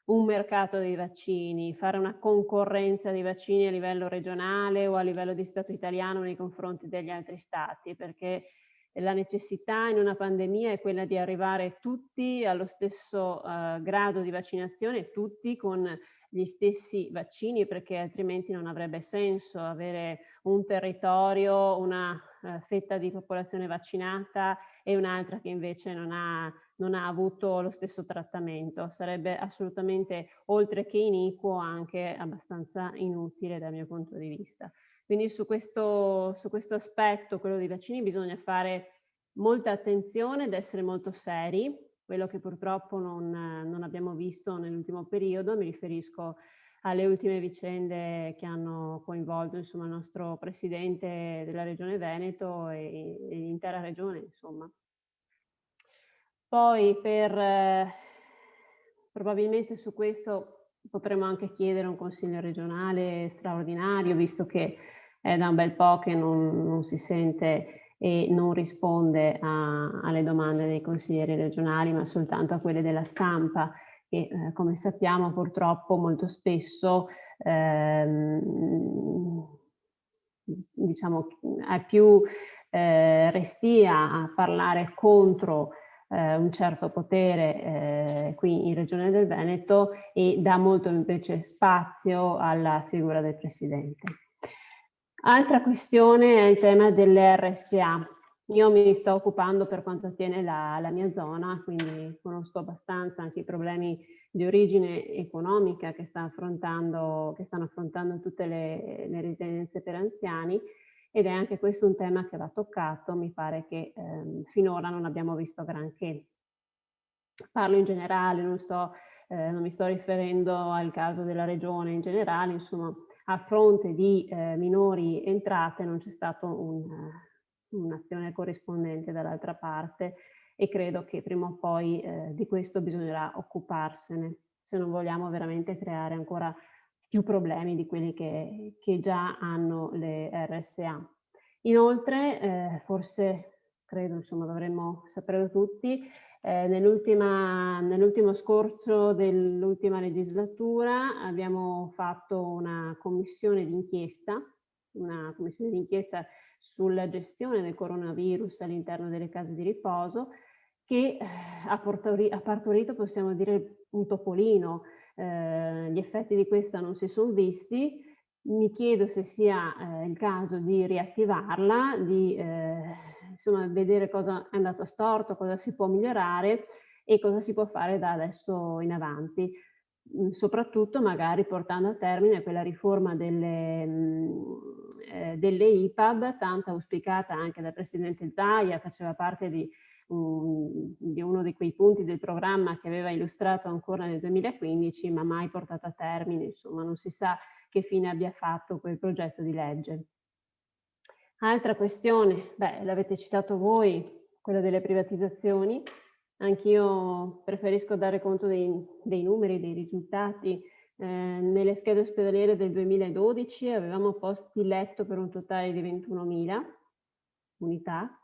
S6: un mercato dei vaccini, fare una concorrenza dei vaccini a livello regionale o a livello di Stato italiano nei confronti degli altri stati, perché la necessità in una pandemia è quella di arrivare tutti allo stesso grado di vaccinazione, tutti con gli stessi vaccini, perché altrimenti non avrebbe senso avere un territorio, una fetta di popolazione vaccinata e un'altra che invece non ha avuto lo stesso trattamento. Sarebbe assolutamente, oltre che iniquo, anche abbastanza inutile dal mio punto di vista. Quindi su questo aspetto, quello dei vaccini, bisogna fare molta attenzione ed essere molto seri, quello che purtroppo non abbiamo visto nell'ultimo periodo. Mi riferisco alle ultime vicende che hanno coinvolto insomma, il nostro presidente della Regione Veneto e l'intera regione, insomma. Poi probabilmente su questo potremmo anche chiedere un consiglio regionale straordinario, visto che è da un bel po' che non si sente e non risponde alle domande dei consiglieri regionali, ma soltanto a quelle della stampa, che come sappiamo purtroppo molto spesso diciamo, è più restia a parlare contro un certo potere qui in Regione del Veneto e dà molto invece spazio alla figura del Presidente. Altra questione è il tema delle RSA. Io mi sto occupando per quanto attiene la mia zona, quindi conosco abbastanza anche i problemi di origine economica che stanno affrontando tutte le residenze per anziani, ed è anche questo un tema che va toccato. Mi pare che finora non abbiamo visto granché. Parlo in generale, non mi sto riferendo al caso della regione in generale, insomma, a fronte di minori entrate non c'è stata un'azione corrispondente dall'altra parte, e credo che prima o poi di questo bisognerà occuparsene, se non vogliamo veramente creare ancora più problemi di quelli che già hanno le RSA. Inoltre, forse, credo, insomma, dovremmo saperlo tutti, nell'ultimo scorcio dell'ultima legislatura abbiamo fatto una commissione d'inchiesta sulla gestione del coronavirus all'interno delle case di riposo, che ha partorito, possiamo dire, un topolino. Gli effetti di questa non si sono visti. Mi chiedo se sia il caso di riattivarla, di insomma, vedere cosa è andato storto, cosa si può migliorare e cosa si può fare da adesso in avanti. Soprattutto magari portando a termine quella riforma delle IPAB, tanto auspicata anche dal Presidente Zaia, faceva parte di uno di quei punti del programma che aveva illustrato ancora nel 2015, ma mai portato a termine. Insomma, non si sa che fine abbia fatto quel progetto di legge. Altra questione, l'avete citato voi, quella delle privatizzazioni. Anch'io preferisco dare conto dei numeri, dei risultati Nelle schede ospedaliere del 2012 avevamo posti letto per un totale di 21.000 unità.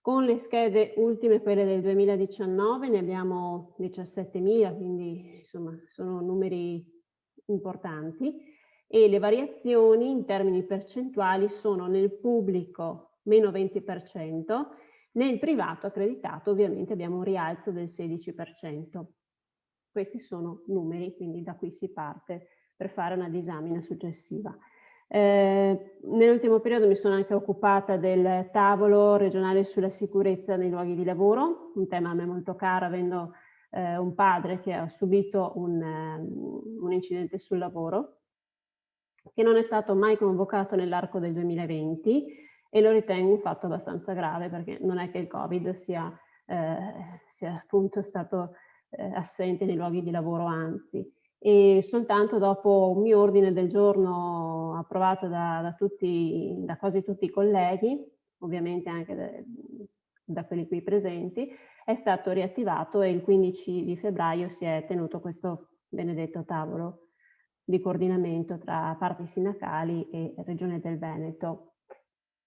S6: Con le schede ultime, quelle del 2019, ne abbiamo 17.000, quindi insomma sono numeri importanti, e le variazioni in termini percentuali sono nel pubblico meno 20%, nel privato accreditato ovviamente abbiamo un rialzo del 16%. Questi sono numeri, quindi da qui si parte per fare una disamina successiva. Nell'ultimo periodo mi sono anche occupata del tavolo regionale sulla sicurezza nei luoghi di lavoro, un tema a me molto caro, avendo un padre che ha subito un incidente sul lavoro, che non è stato mai convocato nell'arco del 2020, e lo ritengo un fatto abbastanza grave, perché non è che il Covid sia appunto stato assente nei luoghi di lavoro, anzi. E soltanto dopo un mio ordine del giorno approvato da quasi tutti i colleghi, ovviamente anche da quelli qui presenti, è stato riattivato, e il 15 di febbraio si è tenuto questo benedetto tavolo di coordinamento tra parti sindacali e Regione del Veneto.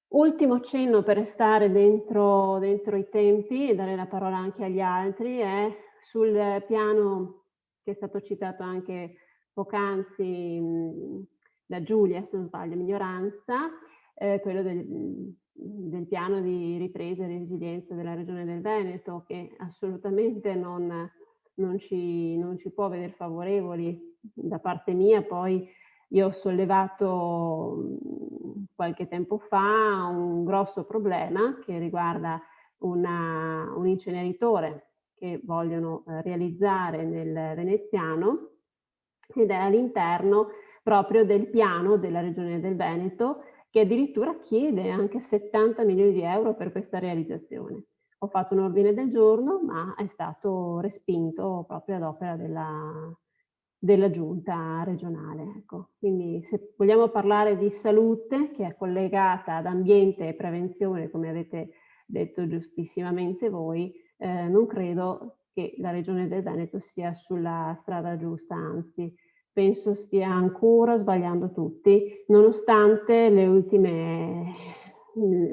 S6: Ultimo cenno per restare dentro i tempi e dare la parola anche agli altri è sul piano che è stato citato anche poc'anzi da Giulia, se non sbaglio, minoranza, quello del piano di ripresa e resilienza della Regione del Veneto, che assolutamente non ci può vedere favorevoli da parte mia. Poi io ho sollevato qualche tempo fa un grosso problema che riguarda un inceneritore che vogliono realizzare nel Veneziano, ed è all'interno proprio del piano della Regione del Veneto, che addirittura chiede anche 70 milioni di euro per questa realizzazione. Ho fatto un ordine del giorno, ma è stato respinto proprio ad opera della giunta regionale. Ecco. Quindi se vogliamo parlare di salute, che è collegata ad ambiente e prevenzione, come avete detto giustissimamente voi, non credo che la Regione del Veneto sia sulla strada giusta, anzi penso stia ancora sbagliando tutti, nonostante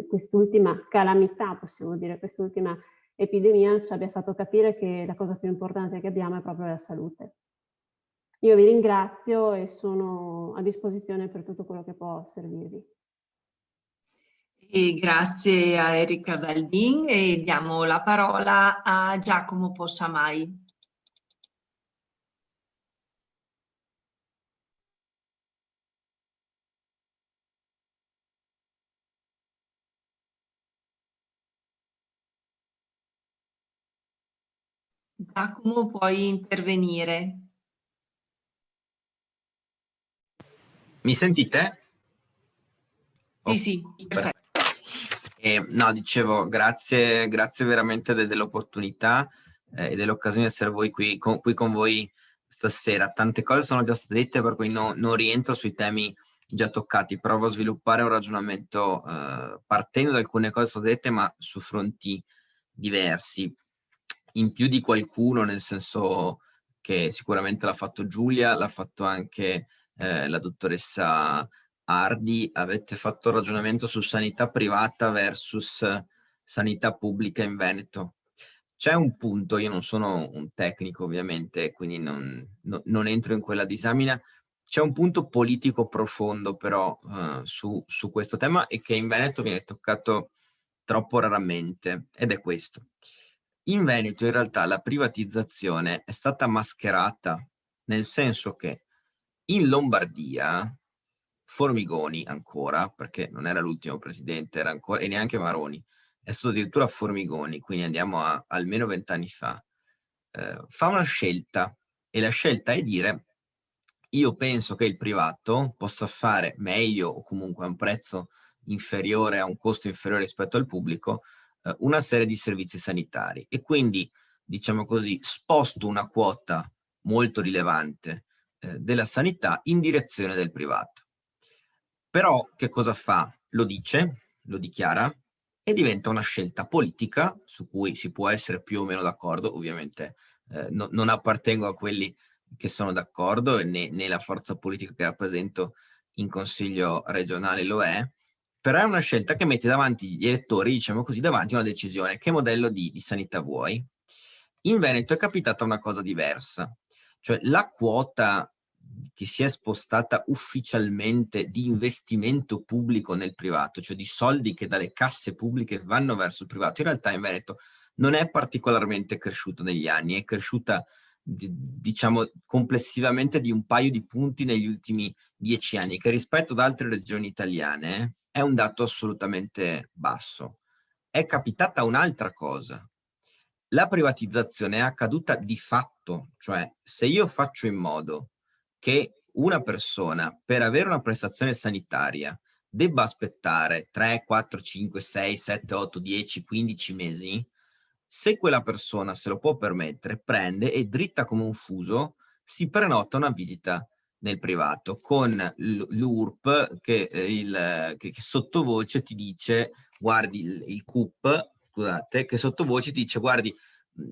S6: quest'ultima calamità, possiamo dire, quest'ultima epidemia ci abbia fatto capire che la cosa più importante che abbiamo è proprio la salute. Io vi ringrazio e sono a disposizione per tutto quello che può servirvi.
S1: E grazie a Erika Daldin, e diamo la parola a Giacomo Possamai. Giacomo, puoi intervenire.
S7: Mi sentite?
S1: Sì, sì, perfetto.
S7: No, dicevo, grazie veramente dell'opportunità e dell'occasione di essere qui con voi stasera. Tante cose sono già state dette, per cui non rientro sui temi già toccati. Provo a sviluppare un ragionamento partendo da alcune cose sono dette, ma su fronti diversi. In più di qualcuno, nel senso che sicuramente l'ha fatto Giulia, l'ha fatto anche la dottoressa Ardi, avete fatto un ragionamento su sanità privata versus sanità pubblica in Veneto. C'è un punto, io non sono un tecnico ovviamente, quindi non entro in quella disamina, c'è un punto politico profondo però su questo tema, e che in Veneto viene toccato troppo raramente, ed è questo. In Veneto in realtà la privatizzazione è stata mascherata, nel senso che in Lombardia Formigoni ancora, perché non era l'ultimo presidente, era ancora, e neanche Maroni, è stato addirittura Formigoni, quindi andiamo a almeno 20 anni fa, fa una scelta, e la scelta è dire: io penso che il privato possa fare meglio, o comunque a un prezzo inferiore, a un costo inferiore rispetto al pubblico, una serie di servizi sanitari, e quindi, diciamo così, sposto una quota molto rilevante della sanità in direzione del privato. Però che cosa fa? Lo dice, lo dichiara, e diventa una scelta politica su cui si può essere più o meno d'accordo. Ovviamente non appartengo a quelli che sono d'accordo, né la forza politica che rappresento in consiglio regionale lo è, però è una scelta che mette davanti gli elettori, diciamo così, davanti a una decisione: che modello di sanità vuoi? In Veneto è capitata una cosa diversa, cioè la quota che si è spostata ufficialmente di investimento pubblico nel privato, cioè di soldi che dalle casse pubbliche vanno verso il privato, in realtà in Veneto non è particolarmente cresciuta negli anni, è cresciuta diciamo complessivamente di un paio di punti negli ultimi 10 anni, che rispetto ad altre regioni italiane è un dato assolutamente basso. È capitata un'altra cosa. La privatizzazione è accaduta di fatto, cioè se io faccio in modo che una persona per avere una prestazione sanitaria debba aspettare 3, 4, 5, 6, 7, 8, 10, 15 mesi, se quella persona se lo può permettere, prende e dritta come un fuso si prenota una visita nel privato con l'URP che sottovoce ti dice, guardi, il CUP, scusate, che sottovoce ti dice, guardi,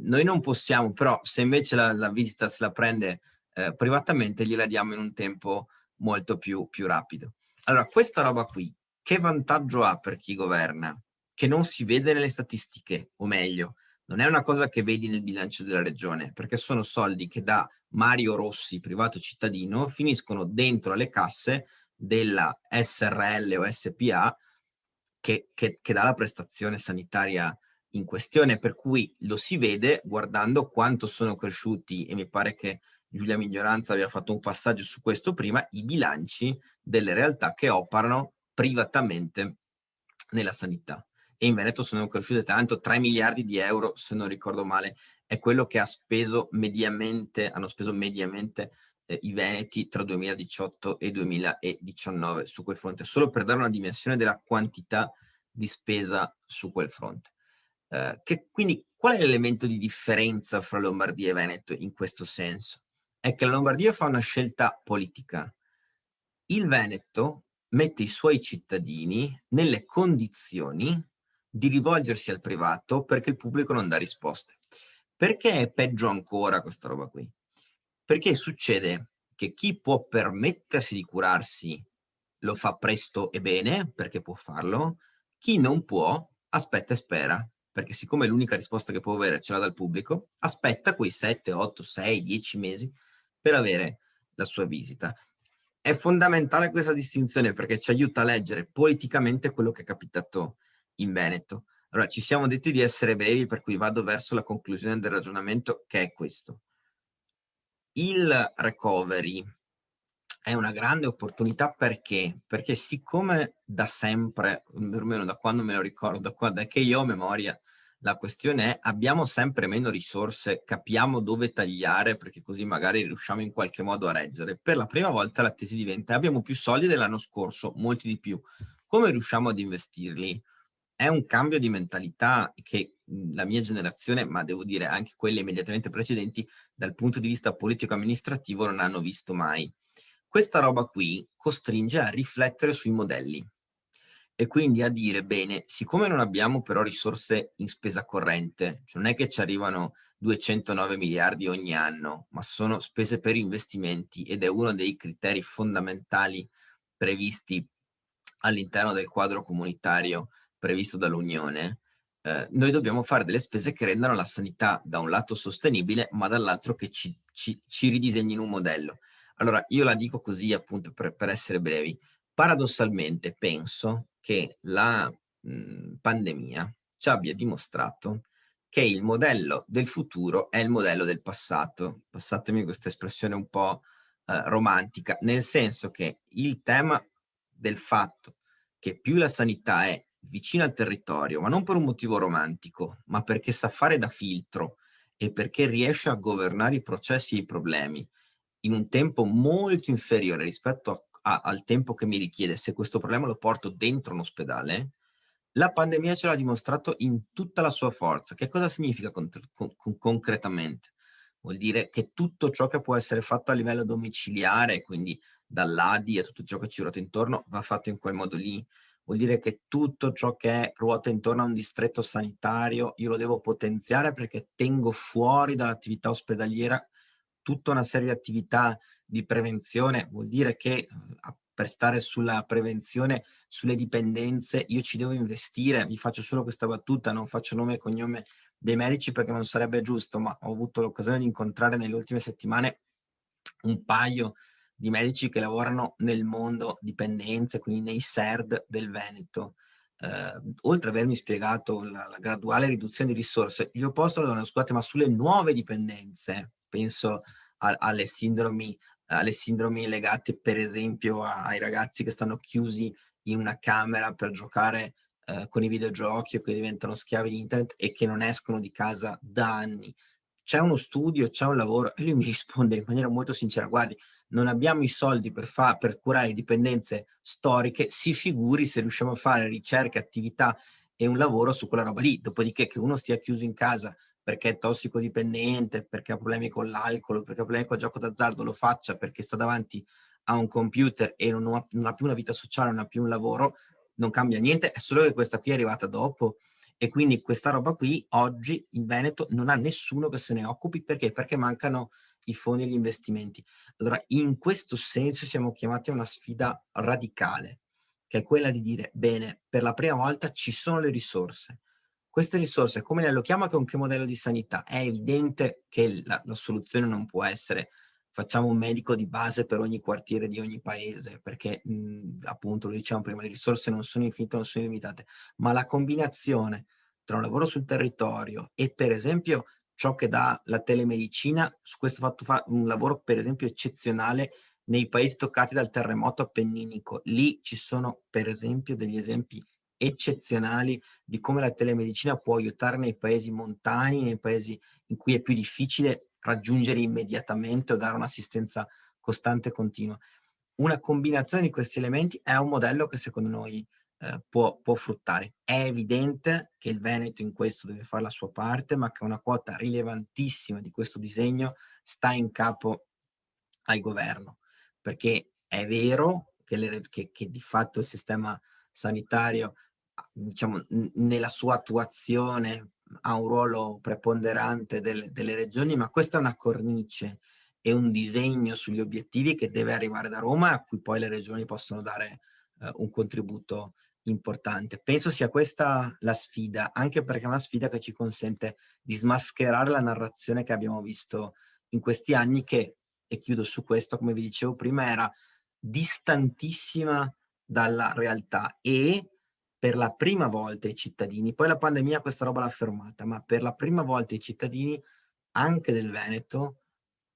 S7: noi non possiamo, però se invece la visita se la prende privatamente gliela diamo in un tempo molto più rapido. Allora, questa roba qui, che vantaggio ha per chi governa? Che non si vede nelle statistiche, o meglio, non è una cosa che vedi nel bilancio della regione, perché sono soldi che da Mario Rossi, privato cittadino, finiscono dentro alle casse della SRL o SPA che dà la prestazione sanitaria in questione, per cui lo si vede guardando quanto sono cresciuti, e mi pare che Giulia Mignoranza aveva fatto un passaggio su questo prima, i bilanci delle realtà che operano privatamente nella sanità. E in Veneto sono cresciute tanto, 3 miliardi di euro, se non ricordo male, è quello che hanno speso mediamente i veneti tra 2018 e 2019 su quel fronte, solo per dare una dimensione della quantità di spesa su quel fronte. Quindi qual è l'elemento di differenza fra Lombardia e Veneto in questo senso? È che la Lombardia fa una scelta politica. Il Veneto mette i suoi cittadini nelle condizioni di rivolgersi al privato perché il pubblico non dà risposte. Perché è peggio ancora questa roba qui? Perché succede che chi può permettersi di curarsi lo fa presto e bene, perché può farlo, chi non può aspetta e spera, perché siccome l'unica risposta che può avere ce l'ha dal pubblico, aspetta quei 7, 8, 6, 10 mesi per avere la sua visita. È fondamentale questa distinzione perché ci aiuta a leggere politicamente quello che è capitato in Veneto. Allora, ci siamo detti di essere brevi, per cui vado verso la conclusione del ragionamento, che è questo. Il recovery è una grande opportunità perché? Perché siccome da sempre, almeno da quando me lo ricordo, da che io ho memoria, la questione è abbiamo sempre meno risorse, capiamo dove tagliare perché così magari riusciamo in qualche modo a reggere. Per la prima volta la tesi diventa abbiamo più soldi dell'anno scorso, molti di più. Come riusciamo ad investirli? È un cambio di mentalità che la mia generazione, ma devo dire anche quelle immediatamente precedenti, dal punto di vista politico-amministrativo non hanno visto mai. Questa roba qui costringe a riflettere sui modelli e quindi a dire, bene, siccome non abbiamo però risorse in spesa corrente, cioè non è che ci arrivano 209 miliardi ogni anno, ma sono spese per investimenti ed è uno dei criteri fondamentali previsti all'interno del quadro comunitario previsto dall'Unione, noi dobbiamo fare delle spese che rendano la sanità da un lato sostenibile, ma dall'altro che ci ridisegnino un modello. Allora, io la dico così appunto per essere brevi. Paradossalmente penso che la pandemia ci abbia dimostrato che il modello del futuro è il modello del passato. Passatemi questa espressione un po' romantica, nel senso che il tema del fatto che più la sanità è vicina al territorio, ma non per un motivo romantico, ma perché sa fare da filtro e perché riesce a governare i processi e i problemi in un tempo molto inferiore rispetto al tempo che mi richiede se questo problema lo porto dentro un ospedale, la pandemia ce l'ha dimostrato in tutta la sua forza. Che cosa significa concretamente? Vuol dire che tutto ciò che può essere fatto a livello domiciliare, quindi dall'ADI a tutto ciò che ci ruota intorno, va fatto in quel modo lì. Vuol dire che tutto ciò che ruota intorno a un distretto sanitario io lo devo potenziare perché tengo fuori dall'attività ospedaliera tutta una serie di attività di prevenzione, vuol dire che per stare sulla prevenzione, sulle dipendenze, io ci devo investire. Vi faccio solo questa battuta, non faccio nome e cognome dei medici perché non sarebbe giusto, ma ho avuto l'occasione di incontrare nelle ultime settimane un paio di medici che lavorano nel mondo dipendenze, quindi nei SERD del Veneto. Oltre ad avermi spiegato la graduale riduzione di risorse, gli ho posto la domanda, scusate, ma sulle nuove dipendenze, penso alle sindromi legate per esempio ai ragazzi che stanno chiusi in una camera per giocare con i videogiochi o che diventano schiavi di internet e che non escono di casa da anni. C'è uno studio, c'è un lavoro? E lui mi risponde in maniera molto sincera, guardi, non abbiamo i soldi per curare dipendenze storiche, si figuri se riusciamo a fare ricerche, attività e un lavoro su quella roba lì. Dopodiché che uno stia chiuso in casa perché è tossicodipendente, perché ha problemi con l'alcol, perché ha problemi con il gioco d'azzardo, lo faccia perché sta davanti a un computer e non ha più una vita sociale, non ha più un lavoro, non cambia niente, è solo che questa qui è arrivata dopo. E quindi questa roba qui oggi in Veneto non ha nessuno che se ne occupi. Perché? Perché mancano i fondi e gli investimenti. Allora, in questo senso siamo chiamati a una sfida radicale, che è quella di dire, bene, per la prima volta ci sono le risorse. Queste risorse, come le allochiamo, con che modello di sanità? È evidente che la soluzione non può essere facciamo un medico di base per ogni quartiere di ogni paese, perché appunto, lo dicevamo prima, le risorse non sono infinite, non sono limitate, ma la combinazione tra un lavoro sul territorio e per esempio ciò che dà la telemedicina, su questo fatto fa un lavoro per esempio eccezionale nei paesi toccati dal terremoto appenninico. Lì ci sono per esempio degli esempi eccezionali di come la telemedicina può aiutare nei paesi montani, nei paesi in cui è più difficile raggiungere immediatamente o dare un'assistenza costante e continua. Una combinazione di questi elementi è un modello che secondo noi può fruttare. È evidente che il Veneto in questo deve fare la sua parte, ma che una quota rilevantissima di questo disegno sta in capo al governo, perché è vero che di fatto il sistema sanitario, diciamo, nella sua attuazione ha un ruolo preponderante delle regioni, ma questa è una cornice e un disegno sugli obiettivi che deve arrivare da Roma, a cui poi le regioni possono dare un contributo importante. Penso sia questa la sfida, anche perché è una sfida che ci consente di smascherare la narrazione che abbiamo visto in questi anni che, e chiudo su questo, come vi dicevo prima, era distantissima dalla realtà e per la prima volta i cittadini, poi la pandemia questa roba l'ha fermata, ma per la prima volta i cittadini anche del Veneto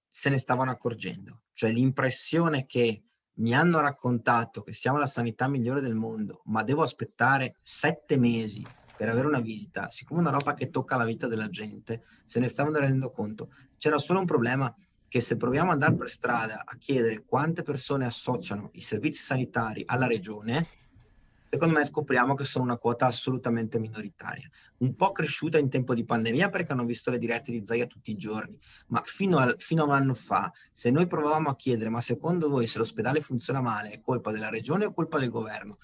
S7: se ne stavano accorgendo. Cioè l'impressione che mi hanno raccontato che siamo la sanità migliore del mondo, ma devo aspettare 7 mesi per avere una visita, siccome è una roba che tocca la vita della gente, se ne stavano rendendo conto. C'era solo un problema, che se proviamo ad andare per strada a chiedere quante persone associano i servizi sanitari alla regione, secondo me scopriamo che sono una quota assolutamente minoritaria, un po' cresciuta in tempo di pandemia perché hanno visto le dirette di Zaia tutti i giorni, ma fino a un anno fa, se noi provavamo a chiedere ma secondo voi se l'ospedale funziona male è colpa della regione o colpa del governo?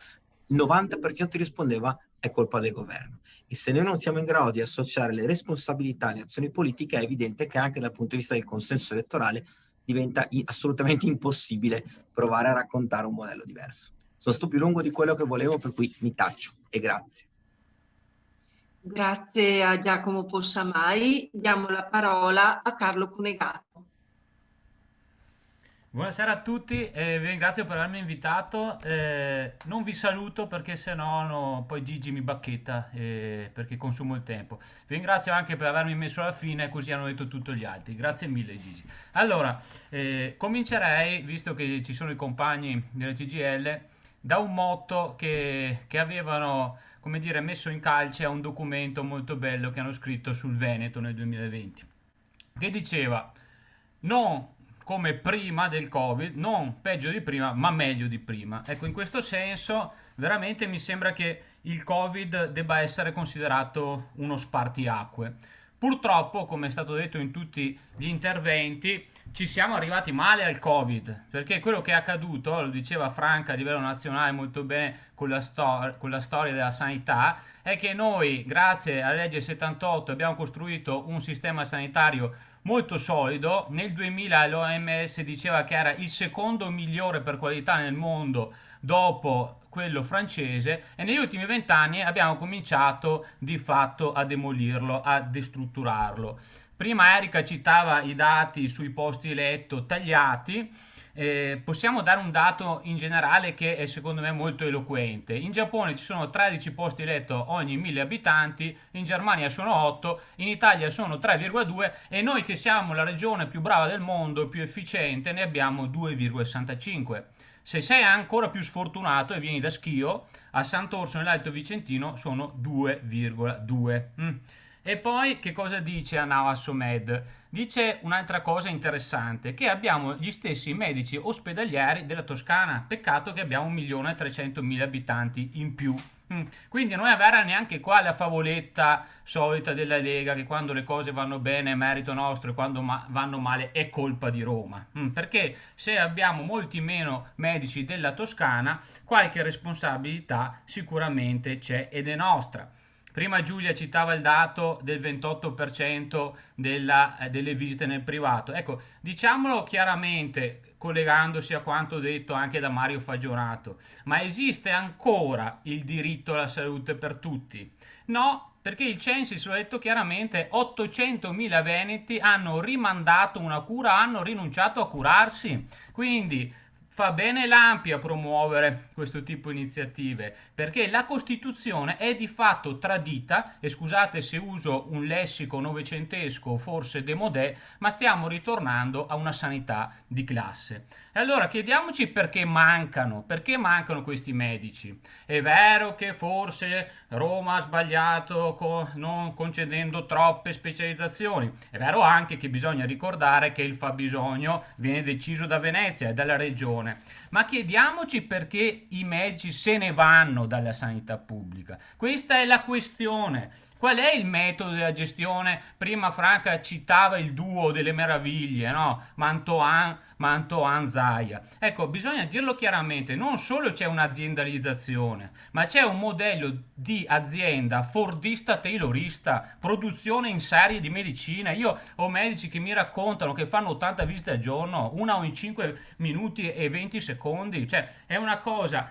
S7: Il 90% ti rispondeva è colpa del governo. E se noi non siamo in grado di associare le responsabilità alle azioni politiche, è evidente che anche dal punto di vista del consenso elettorale diventa assolutamente impossibile provare a raccontare un modello diverso. Sono stato più lungo di quello che volevo, per cui mi taccio e grazie.
S1: Grazie a Giacomo Possamai. Diamo la parola a Carlo Cunegato.
S8: Buonasera a tutti, vi ringrazio per avermi invitato. Non vi saluto perché sennò poi Gigi mi bacchetta perché consumo il tempo. Vi ringrazio anche per avermi messo alla fine, così hanno detto tutto gli altri. Grazie mille Gigi. Allora, comincerei, visto che ci sono i compagni della CGIL, da un motto che avevano, come dire, messo in calce a un documento molto bello che hanno scritto sul Veneto nel 2020, che diceva non come prima del Covid, non peggio di prima, ma meglio di prima. Ecco, in questo senso, veramente mi sembra che il Covid debba essere considerato uno spartiacque. Purtroppo, come è stato detto in tutti gli interventi, ci siamo arrivati male al Covid, perché quello che è accaduto, lo diceva Franca a livello nazionale molto bene con la storia della sanità, è che noi, grazie alla legge 78, abbiamo costruito un sistema sanitario molto solido. Nel 2000 l'OMS diceva che era il secondo migliore per qualità nel mondo dopo quello francese, e negli ultimi 20 anni abbiamo cominciato di fatto a demolirlo, a destrutturarlo. Prima Erika citava i dati sui posti letto tagliati. Possiamo dare un dato in generale che è secondo me molto eloquente. In Giappone ci sono 13 posti letto ogni 1000 abitanti, in Germania sono 8, in Italia sono 3,2 e noi che siamo la regione più brava del mondo, più efficiente, ne abbiamo 2,65. Se sei ancora più sfortunato e vieni da Schio, a Sant'Orso nell'Alto Vicentino sono 2,2. E poi che cosa dice Anao Assomed? Dice un'altra cosa interessante, che abbiamo gli stessi medici ospedalieri della Toscana, peccato che abbiamo 1.300.000 abitanti in più. Quindi non avere neanche qua la favoletta solita della Lega che quando le cose vanno bene è merito nostro e quando vanno male è colpa di Roma, perché se abbiamo molti meno medici della Toscana qualche responsabilità sicuramente c'è ed è nostra. Prima Giulia citava il dato del 28% delle visite nel privato. Ecco, diciamolo chiaramente, collegandosi a quanto detto anche da Mario Fagionato, ma esiste ancora il diritto alla salute per tutti? No, perché il Censis lo ha detto chiaramente, 800.000 veneti hanno rimandato una cura, hanno rinunciato a curarsi. Quindi fa bene l'ANPI a promuovere questo tipo di iniziative, perché la Costituzione è di fatto tradita, e scusate se uso un lessico novecentesco, forse démodé, ma stiamo ritornando a una sanità di classe. E allora chiediamoci perché mancano questi medici. È vero che forse Roma ha sbagliato non concedendo troppe specializzazioni, è vero anche che bisogna ricordare che il fabbisogno viene deciso da Venezia e dalla regione, ma chiediamoci perché i medici se ne vanno dalla sanità pubblica. Questa è la questione. Qual è il metodo della gestione? Prima Franca citava il duo delle meraviglie, no? Mantoan-Zaia. Ecco, bisogna dirlo chiaramente, non solo c'è un'aziendalizzazione, ma c'è un modello di azienda fordista-taylorista, produzione in serie di medicina. Io ho medici che mi raccontano che fanno 80 visite al giorno, una ogni 5 minuti e 20 secondi, cioè è una cosa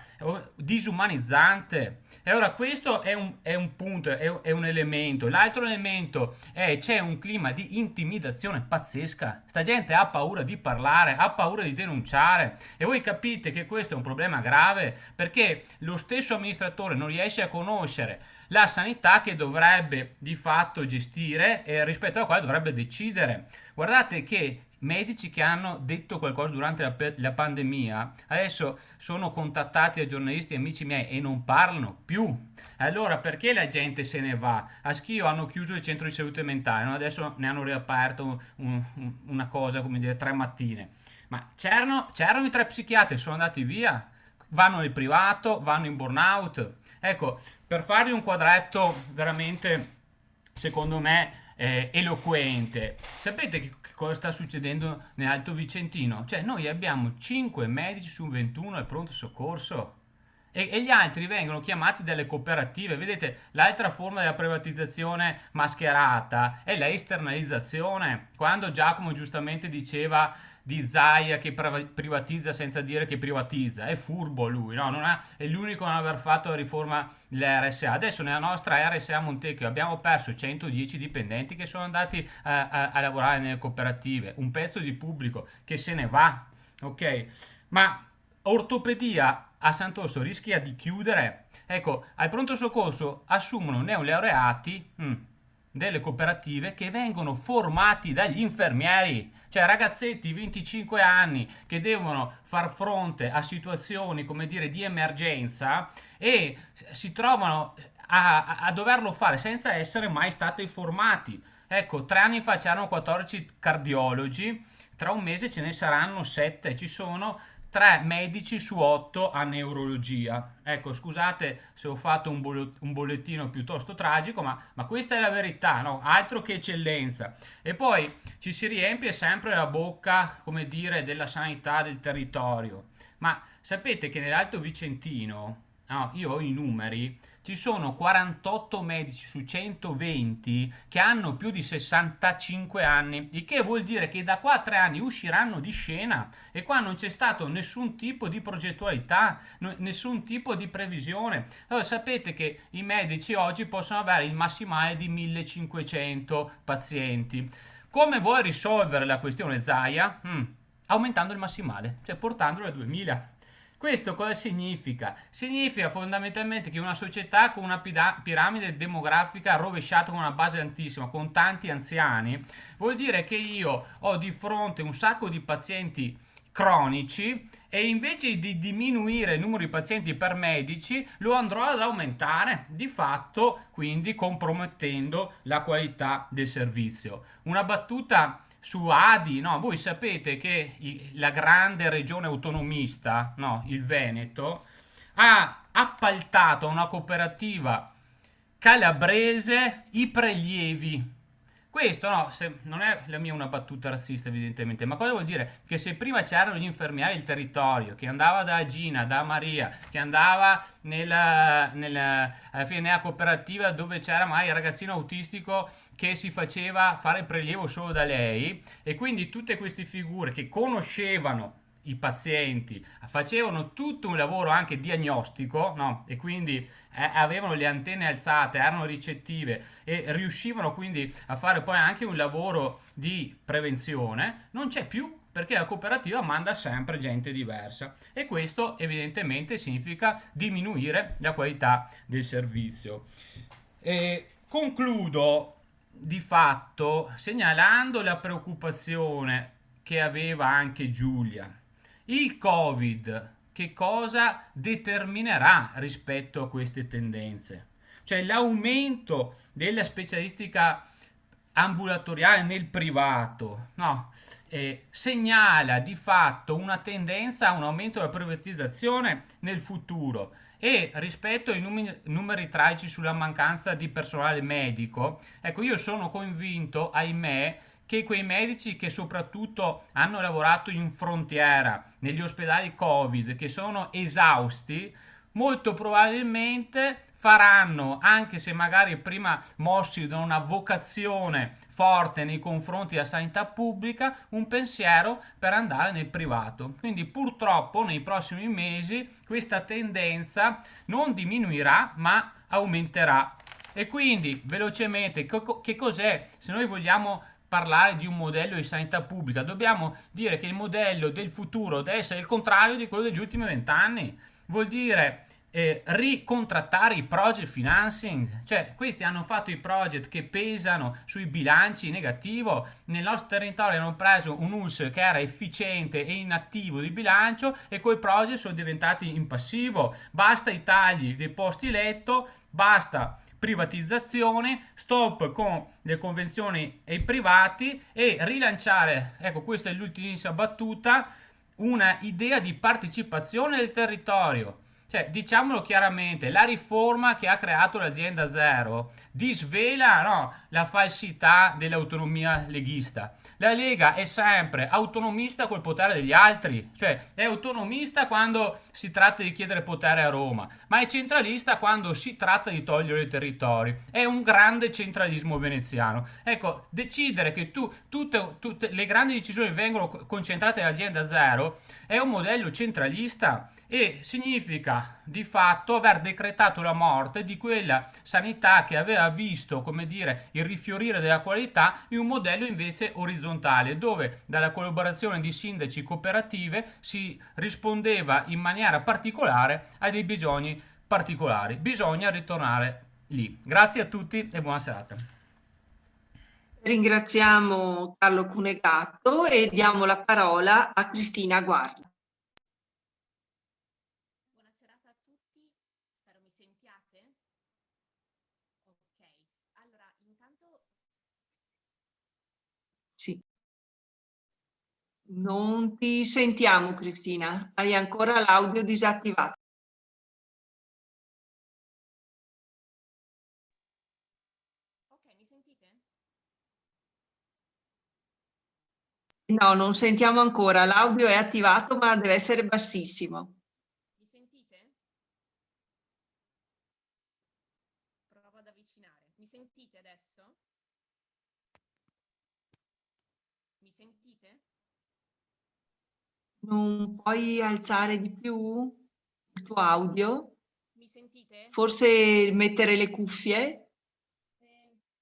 S8: disumanizzante. E ora questo è un punto, è un elemento. L'altro elemento è c'è un clima di intimidazione pazzesca. Sta gente ha paura di parlare, ha paura di denunciare, e voi capite che questo è un problema grave perché lo stesso amministratore non riesce a conoscere la sanità che dovrebbe di fatto gestire e rispetto alla quale dovrebbe decidere. Guardate che medici che hanno detto qualcosa durante la pandemia adesso sono contattati da giornalisti e amici miei e non parlano più. Allora perché la gente se ne va? A Schio hanno chiuso il centro di salute mentale, no? Adesso ne hanno riaperto una cosa, come dire, 3 mattine, ma c'erano i 3 psichiatri, sono andati via, vanno nel privato, vanno in burnout. Ecco, per farvi un quadretto veramente secondo me eloquente, sapete che cosa sta succedendo nell'Alto Vicentino? Cioè noi abbiamo 5 medici su 21 al pronto soccorso e gli altri vengono chiamati dalle cooperative. Vedete, l'altra forma della privatizzazione mascherata è la esternalizzazione. Quando Giacomo giustamente diceva di Zaia che privatizza senza dire che privatizza, è furbo lui, no? È l'unico a non aver fatto la riforma della RSA. Adesso nella nostra RSA Montecchio abbiamo perso 110 dipendenti che sono andati a lavorare nelle cooperative, un pezzo di pubblico che se ne va, ok? Ma ortopedia a Sant'Orso rischia di chiudere. Ecco, al pronto soccorso assumono neolaureati delle cooperative che vengono formati dagli infermieri, cioè ragazzetti 25 anni che devono far fronte a situazioni, come dire, di emergenza e si trovano a doverlo fare senza essere mai stati formati. Ecco, 3 anni fa c'erano 14 cardiologi, tra un mese ce ne saranno 7, ci sono 3 medici su 8 a neurologia. Ecco, scusate se ho fatto un bollettino piuttosto tragico, ma questa è la verità, no? Altro che eccellenza. E poi ci si riempie sempre la bocca, come dire, della sanità del territorio. Ma sapete che nell'Alto Vicentino no, io ho i numeri, ci sono 48 medici su 120 che hanno più di 65 anni, il che vuol dire che da qua a 3 anni usciranno di scena e qua non c'è stato nessun tipo di progettualità, nessun tipo di previsione. Allora, sapete che i medici oggi possono avere il massimale di 1500 pazienti. Come vuoi risolvere la questione Zaia? Aumentando il massimale, cioè portandolo a 2000. Questo cosa significa? Significa fondamentalmente che una società con una piramide demografica rovesciata con una base altissima, con tanti anziani, vuol dire che io ho di fronte un sacco di pazienti cronici e invece di diminuire il numero di pazienti per medici lo andrò ad aumentare, di fatto quindi compromettendo la qualità del servizio. Una battuta su Adi, no, voi sapete che la grande regione autonomista, no, il Veneto, ha appaltato a una cooperativa calabrese i prelievi. Questo no, non è la mia una battuta razzista evidentemente, ma cosa vuol dire? Che se prima c'erano gli infermieri del territorio, che andava da Gina, da Maria, che andava alla fine nella cooperativa dove c'era mai il ragazzino autistico che si faceva fare prelievo solo da lei, e quindi tutte queste figure che conoscevano i pazienti, facevano tutto un lavoro anche diagnostico, no? E quindi avevano le antenne alzate, erano ricettive e riuscivano quindi a fare poi anche un lavoro di prevenzione, non c'è più perché la cooperativa manda sempre gente diversa e questo evidentemente significa diminuire la qualità del servizio. E concludo di fatto segnalando la preoccupazione che aveva anche Giulia. Il Covid che cosa determinerà rispetto a queste tendenze? Cioè l'aumento della specialistica ambulatoriale nel privato, no? Segnala di fatto una tendenza a un aumento della privatizzazione nel futuro e rispetto ai numeri tragici sulla mancanza di personale medico, ecco, io sono convinto, ahimè, che quei medici che soprattutto hanno lavorato in frontiera, negli ospedali Covid, che sono esausti, molto probabilmente faranno, anche se magari prima mossi da una vocazione forte nei confronti della sanità pubblica, un pensiero per andare nel privato. Quindi purtroppo nei prossimi mesi questa tendenza non diminuirà ma aumenterà. E quindi velocemente che cos'è, se noi vogliamo parlare di un modello di sanità pubblica, dobbiamo dire che il modello del futuro deve essere il contrario di quello degli ultimi 20 anni. Vuol dire ricontrattare i project financing, cioè questi hanno fatto i project che pesano sui bilanci negativo. Nel nostro territorio hanno preso un ULSS che era efficiente e inattivo di bilancio e quei project sono diventati in passivo. Basta i tagli dei posti letto, basta privatizzazione, stop con le convenzioni e i privati e rilanciare, ecco, questa è l'ultimissima battuta, una idea di partecipazione del territorio. Cioè, diciamolo chiaramente, la riforma che ha creato l'azienda zero disvela, no, la falsità dell'autonomia leghista. La Lega è sempre autonomista col potere degli altri, cioè è autonomista quando si tratta di chiedere potere a Roma, ma è centralista quando si tratta di togliere i territori. È un grande centralismo veneziano. Ecco, decidere che tutte le grandi decisioni vengono concentrate nell'azienda zero è un modello centralista e significa di fatto aver decretato la morte di quella sanità che aveva visto, come dire, il rifiorire della qualità in un modello invece orizzontale, dove dalla collaborazione di sindaci cooperative si rispondeva in maniera particolare a dei bisogni particolari. Bisogna ritornare lì. Grazie a tutti e buona serata.
S1: Ringraziamo Carlo Cunegato e diamo la parola a Cristina Guarda. Sì. Non ti sentiamo, Cristina, hai ancora l'audio disattivato.
S9: Ok, mi sentite?
S1: No, non sentiamo ancora, l'audio è attivato ma deve essere bassissimo.
S9: Mi sentite?
S1: Non puoi alzare di più il tuo audio?
S9: Mi sentite?
S1: Forse mettere le cuffie?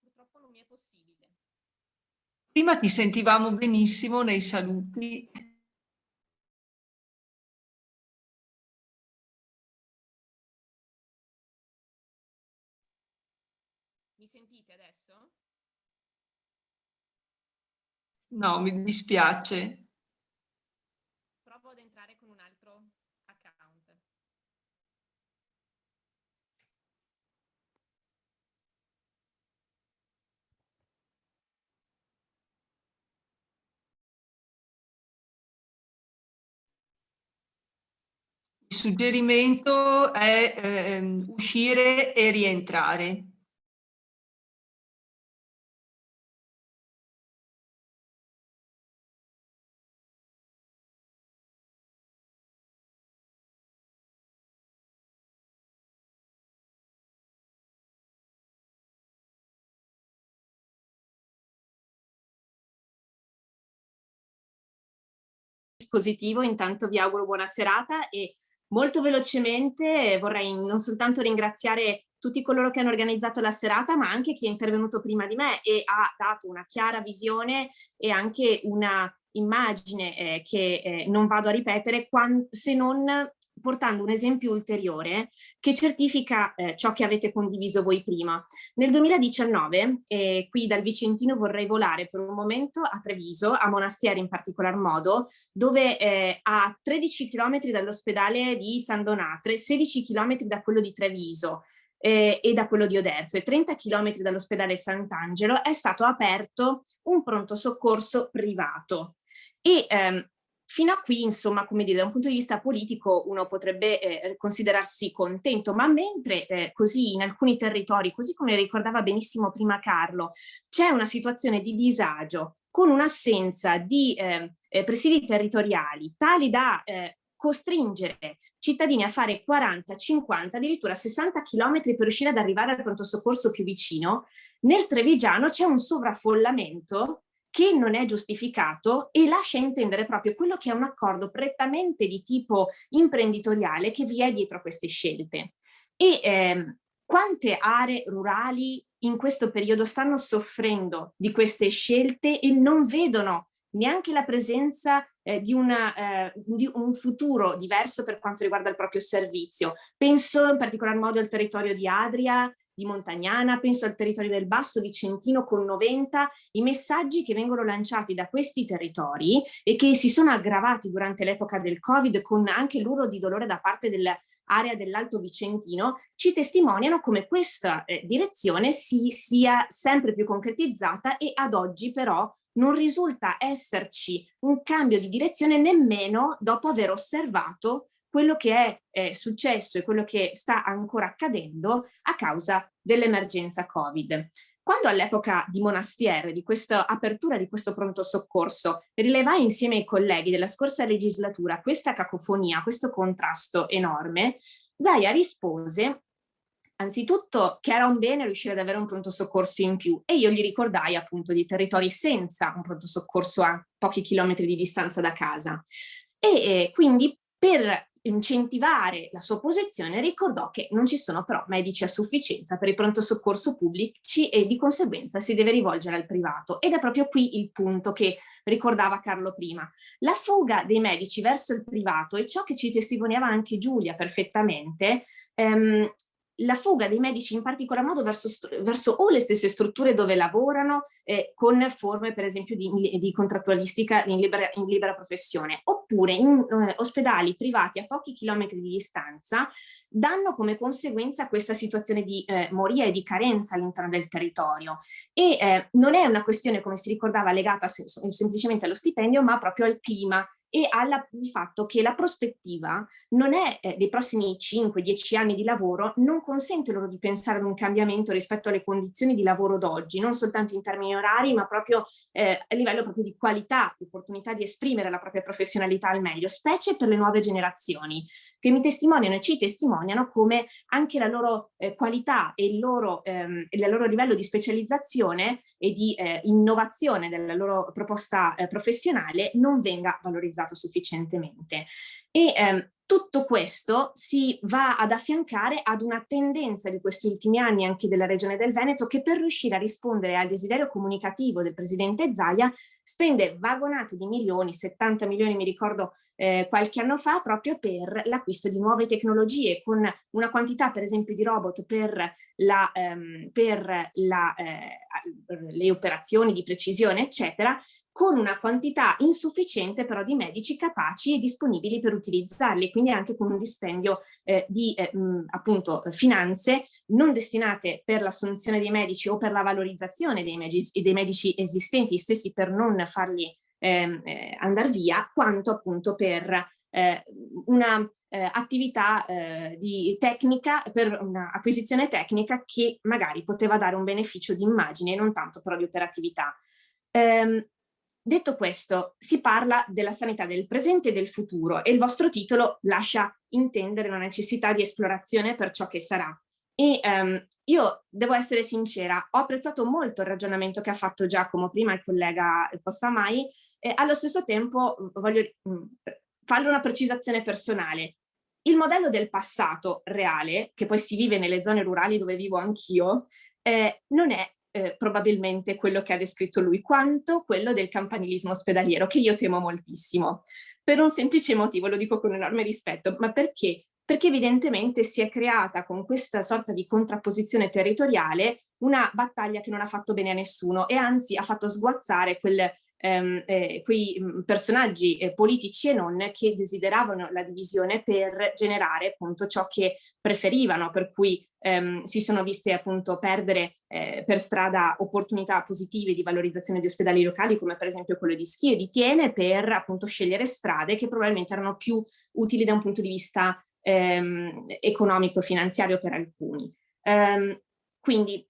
S9: Purtroppo non mi è possibile.
S1: Prima ti sentivamo benissimo nei saluti.
S9: Mi sentite adesso?
S1: No, mi dispiace.
S9: Provo ad entrare con un altro account.
S1: Il suggerimento è uscire e rientrare.
S9: Dispositivo, intanto vi auguro buona serata e molto velocemente vorrei non soltanto ringraziare tutti coloro che hanno organizzato la serata, ma anche chi è intervenuto prima di me e ha dato una chiara visione e anche una immagine che non vado a ripetere se non portando un esempio ulteriore che certifica ciò che avete condiviso voi prima. Nel 2019, qui dal Vicentino vorrei volare per un momento a Treviso, a Monastieri in particolar modo, dove a 13 km dall'ospedale di San Donatre, 16 km da quello di Treviso e da quello di Oderzo e 30 km dall'ospedale Sant'Angelo è stato aperto un pronto soccorso privato. E fino a qui, insomma, come dire, da un punto di vista politico uno potrebbe considerarsi contento, ma mentre così in alcuni territori, così come ricordava benissimo prima Carlo, c'è una situazione di disagio con un'assenza di presidi territoriali tali da costringere cittadini a fare 40, 50, addirittura 60 km per riuscire ad arrivare al pronto soccorso più vicino, nel Trevigiano c'è un sovraffollamento che non è giustificato e lascia intendere proprio quello che è un accordo prettamente di tipo imprenditoriale che vi è dietro a queste scelte. E quante aree rurali in questo periodo stanno soffrendo di queste scelte e non vedono neanche la presenza di un futuro diverso per quanto riguarda il proprio servizio. Penso in particolar modo al territorio di Adria, di Montagnana, penso al territorio del Basso Vicentino con Noventa, i messaggi che vengono lanciati da questi territori e che si sono aggravati durante l'epoca del Covid con anche l'urlo di dolore da parte dell'area dell'Alto Vicentino, ci testimoniano come questa direzione si sia sempre più concretizzata e ad oggi però non risulta esserci un cambio di direzione nemmeno dopo aver osservato quello che è successo e quello che sta ancora accadendo a causa dell'emergenza Covid. Quando all'epoca di Monastieri, di questa apertura di questo pronto soccorso, rilevai insieme ai colleghi della scorsa legislatura questa cacofonia, questo contrasto enorme, Zaia rispose anzitutto che era un bene riuscire ad avere un pronto soccorso in più e io gli ricordai appunto di territori senza un pronto soccorso a pochi chilometri di distanza da casa. E quindi per incentivare la sua posizione ricordò che non ci sono però medici a sufficienza per il pronto soccorso pubblici e di conseguenza si deve rivolgere al privato. Ed è proprio qui il punto che ricordava Carlo prima. La fuga dei medici verso il privato e ciò che ci testimoniava anche Giulia perfettamente, la fuga dei medici in particolar modo verso o le stesse strutture dove lavorano con forme per esempio di contrattualistica in libera professione oppure in ospedali privati a pochi chilometri di distanza danno come conseguenza questa situazione di moria e di carenza all'interno del territorio e non è una questione come si ricordava legata semplicemente allo stipendio ma proprio al clima e al fatto che la prospettiva non è dei prossimi 5-10 anni di lavoro, non consente loro di pensare ad un cambiamento rispetto alle condizioni di lavoro d'oggi, non soltanto in termini orari, ma proprio a livello proprio di qualità, di opportunità di esprimere la propria professionalità al meglio, specie per le nuove generazioni, che mi testimoniano e ci testimoniano come anche la loro qualità e il loro livello di specializzazione e di innovazione della loro proposta professionale non venga valorizzato organizzato sufficientemente. E tutto questo si va ad affiancare ad una tendenza di questi ultimi anni anche della Regione del Veneto, che per riuscire a rispondere al desiderio comunicativo del presidente Zaia spende vagonate di milioni, 70 milioni mi ricordo qualche anno fa, proprio per l'acquisto di nuove tecnologie, con una quantità per esempio di robot per le operazioni di precisione eccetera, con una quantità insufficiente però di medici capaci e disponibili per utilizzarli, quindi anche con un dispendio di appunto finanze non destinate per l'assunzione dei medici o per la valorizzazione dei medici esistenti stessi, per non farli andare via, quanto appunto per una attività di tecnica, per un'acquisizione tecnica che magari poteva dare un beneficio di immagine e non tanto però di operatività. Detto questo, si parla della sanità del presente e del futuro e il vostro titolo lascia intendere la necessità di esplorazione per ciò che sarà. E io devo essere sincera, ho apprezzato molto il ragionamento che ha fatto Giacomo prima, il collega Possamai, e allo stesso tempo voglio fare una precisazione personale. Il modello del passato reale, che poi si vive nelle zone rurali dove vivo anch'io, non è probabilmente quello che ha descritto lui, quanto quello del campanilismo ospedaliero, che io temo moltissimo, per un semplice motivo, lo dico con enorme rispetto, ma perché? Perché evidentemente si è creata con questa sorta di contrapposizione territoriale una battaglia che non ha fatto bene a nessuno e anzi ha fatto sguazzare quei personaggi politici e non, che desideravano la divisione per generare appunto ciò che preferivano, per cui si sono viste appunto perdere per strada opportunità positive di valorizzazione di ospedali locali, come per esempio quello di Schio e di Thiene, per appunto scegliere strade che probabilmente erano più utili da un punto di vista economico e finanziario per alcuni. Quindi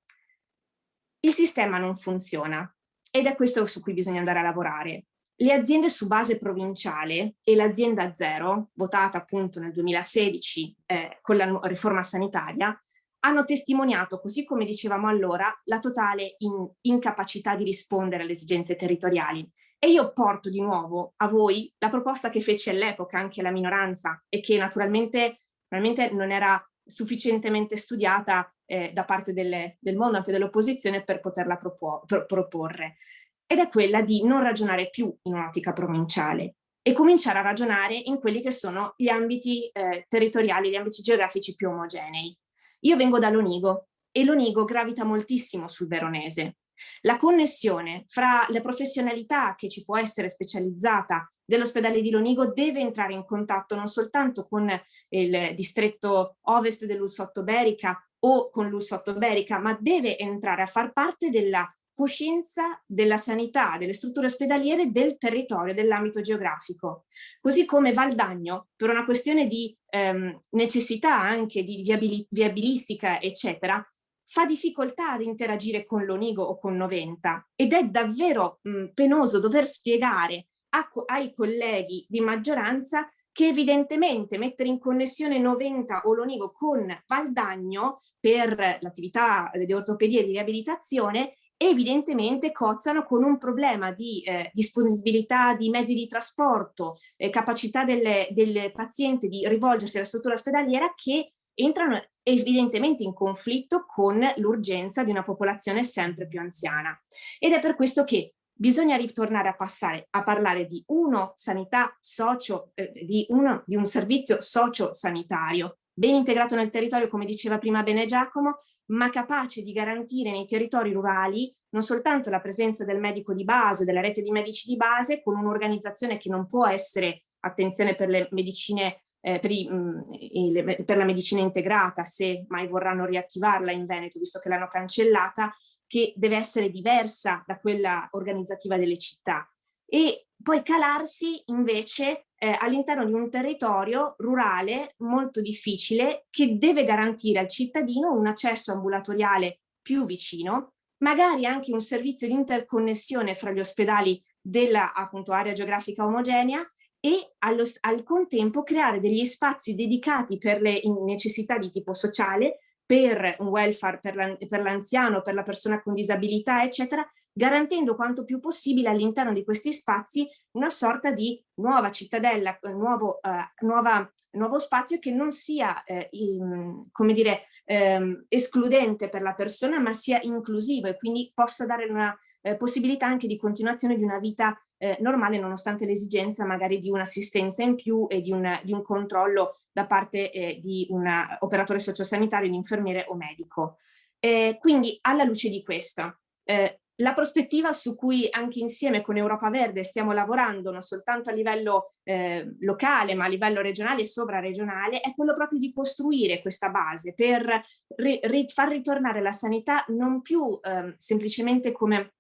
S9: il sistema non funziona ed è questo su cui bisogna andare a lavorare. Le aziende su base provinciale e l'azienda zero, votata appunto nel 2016 con la riforma sanitaria, hanno testimoniato, così come dicevamo allora, la totale incapacità di rispondere alle esigenze territoriali. E io porto di nuovo a voi la proposta che fece all'epoca anche la minoranza e che naturalmente non era sufficientemente studiata da parte del mondo, anche dell'opposizione, per poterla proporre. Ed è quella di non ragionare più in un'ottica provinciale e cominciare a ragionare in quelli che sono gli ambiti territoriali, gli ambiti geografici più omogenei. Io vengo da Lonigo e Lonigo gravita moltissimo sul veronese. La connessione fra le professionalità che ci può essere specializzata dell'ospedale di Lonigo deve entrare in contatto non soltanto con il distretto ovest dell'Ussotto Berica o con l'Ussotto Berica, ma deve entrare a far parte della coscienza della sanità, delle strutture ospedaliere del territorio, dell'ambito geografico. Così come Valdagno, per una questione di necessità anche di viabilistica, eccetera, fa difficoltà ad interagire con Lonigo o con Noventa ed è davvero penoso dover spiegare ai colleghi di maggioranza che evidentemente mettere in connessione Noventa o Lonigo con Valdagno per l'attività di ortopedia e di riabilitazione evidentemente cozzano con un problema di disponibilità di mezzi di trasporto, capacità del paziente di rivolgersi alla struttura ospedaliera, che entrano evidentemente in conflitto con l'urgenza di una popolazione sempre più anziana. Ed è per questo che bisogna ritornare a parlare di di un servizio socio-sanitario ben integrato nel territorio, come diceva prima bene Giacomo, ma capace di garantire nei territori rurali non soltanto la presenza del medico di base, della rete di medici di base, con un'organizzazione che non può essere, attenzione per le medicine, per la medicina integrata, se mai vorranno riattivarla in Veneto, visto che l'hanno cancellata, che deve essere diversa da quella organizzativa delle città, e poi calarsi invece all'interno di un territorio rurale molto difficile, che deve garantire al cittadino un accesso ambulatoriale più vicino, magari anche un servizio di interconnessione fra gli ospedali della appunto area geografica omogenea, e al contempo creare degli spazi dedicati per le necessità di tipo sociale, per un welfare per l'anziano, per la persona con disabilità, eccetera, garantendo quanto più possibile all'interno di questi spazi una sorta di nuova cittadella, nuovo spazio che non sia, come dire, escludente per la persona, ma sia inclusivo e quindi possa dare una possibilità anche di continuazione di una vita normale, nonostante l'esigenza magari di un'assistenza in più e di un controllo da parte di un operatore sociosanitario, un infermiere o medico. Quindi alla luce di questo, la prospettiva su cui anche insieme con Europa Verde stiamo lavorando, non soltanto a livello locale, ma a livello regionale e sovraregionale, è quello proprio di costruire questa base per far ritornare la sanità non più semplicemente come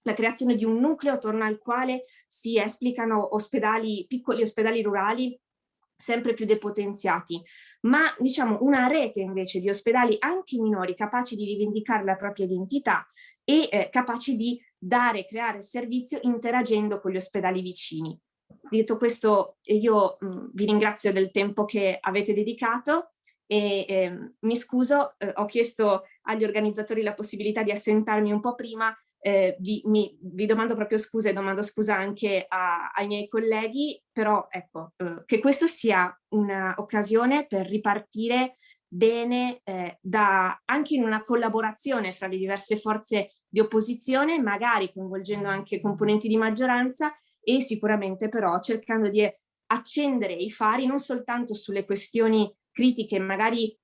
S9: la creazione di un nucleo attorno al quale si esplicano piccoli ospedali rurali sempre più depotenziati, ma diciamo una rete invece di ospedali anche minori capaci di rivendicare la propria identità e capaci di creare servizio interagendo con gli ospedali vicini. Detto questo, io vi ringrazio del tempo che avete dedicato e mi scuso, ho chiesto agli organizzatori la possibilità di assentarmi un po' prima. Vi domando proprio scusa e domando scusa anche ai miei colleghi, però ecco, che questo sia un'occasione per ripartire bene anche in una collaborazione fra le diverse forze di opposizione, magari coinvolgendo anche componenti di maggioranza e sicuramente però cercando di accendere i fari non soltanto sulle questioni critiche, magari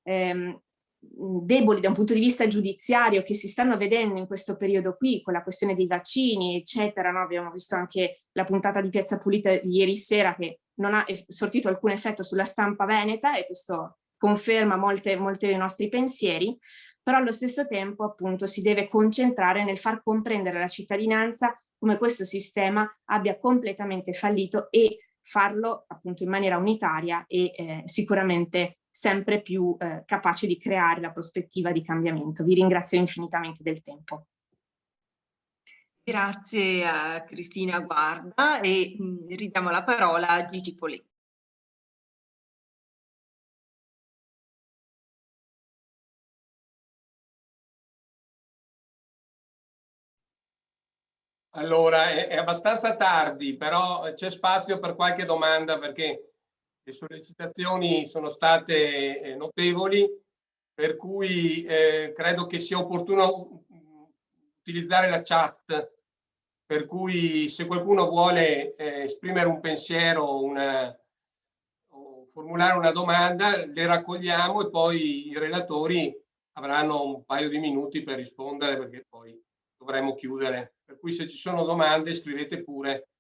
S9: deboli da un punto di vista giudiziario che si stanno vedendo in questo periodo qui con la questione dei vaccini eccetera, no? Abbiamo visto anche la puntata di Piazza Pulita di ieri sera che non ha sortito alcun effetto sulla stampa veneta e questo conferma molti dei nostri pensieri, però allo stesso tempo appunto si deve concentrare nel far comprendere alla cittadinanza come questo sistema abbia completamente fallito e farlo appunto in maniera unitaria e sicuramente sempre più capace di creare la prospettiva di cambiamento. Vi ringrazio infinitamente del tempo.
S1: Grazie a Cristina Guarda e ridiamo la parola a Gigi Poletti.
S2: Allora, è abbastanza tardi, però c'è spazio per qualche domanda perché le sollecitazioni sono state notevoli, per cui credo che sia opportuno utilizzare la chat, per cui se qualcuno vuole esprimere un pensiero o formulare una domanda, le raccogliamo e poi i relatori avranno un paio di minuti per rispondere perché poi dovremo chiudere. Per cui se ci sono domande scrivete pure.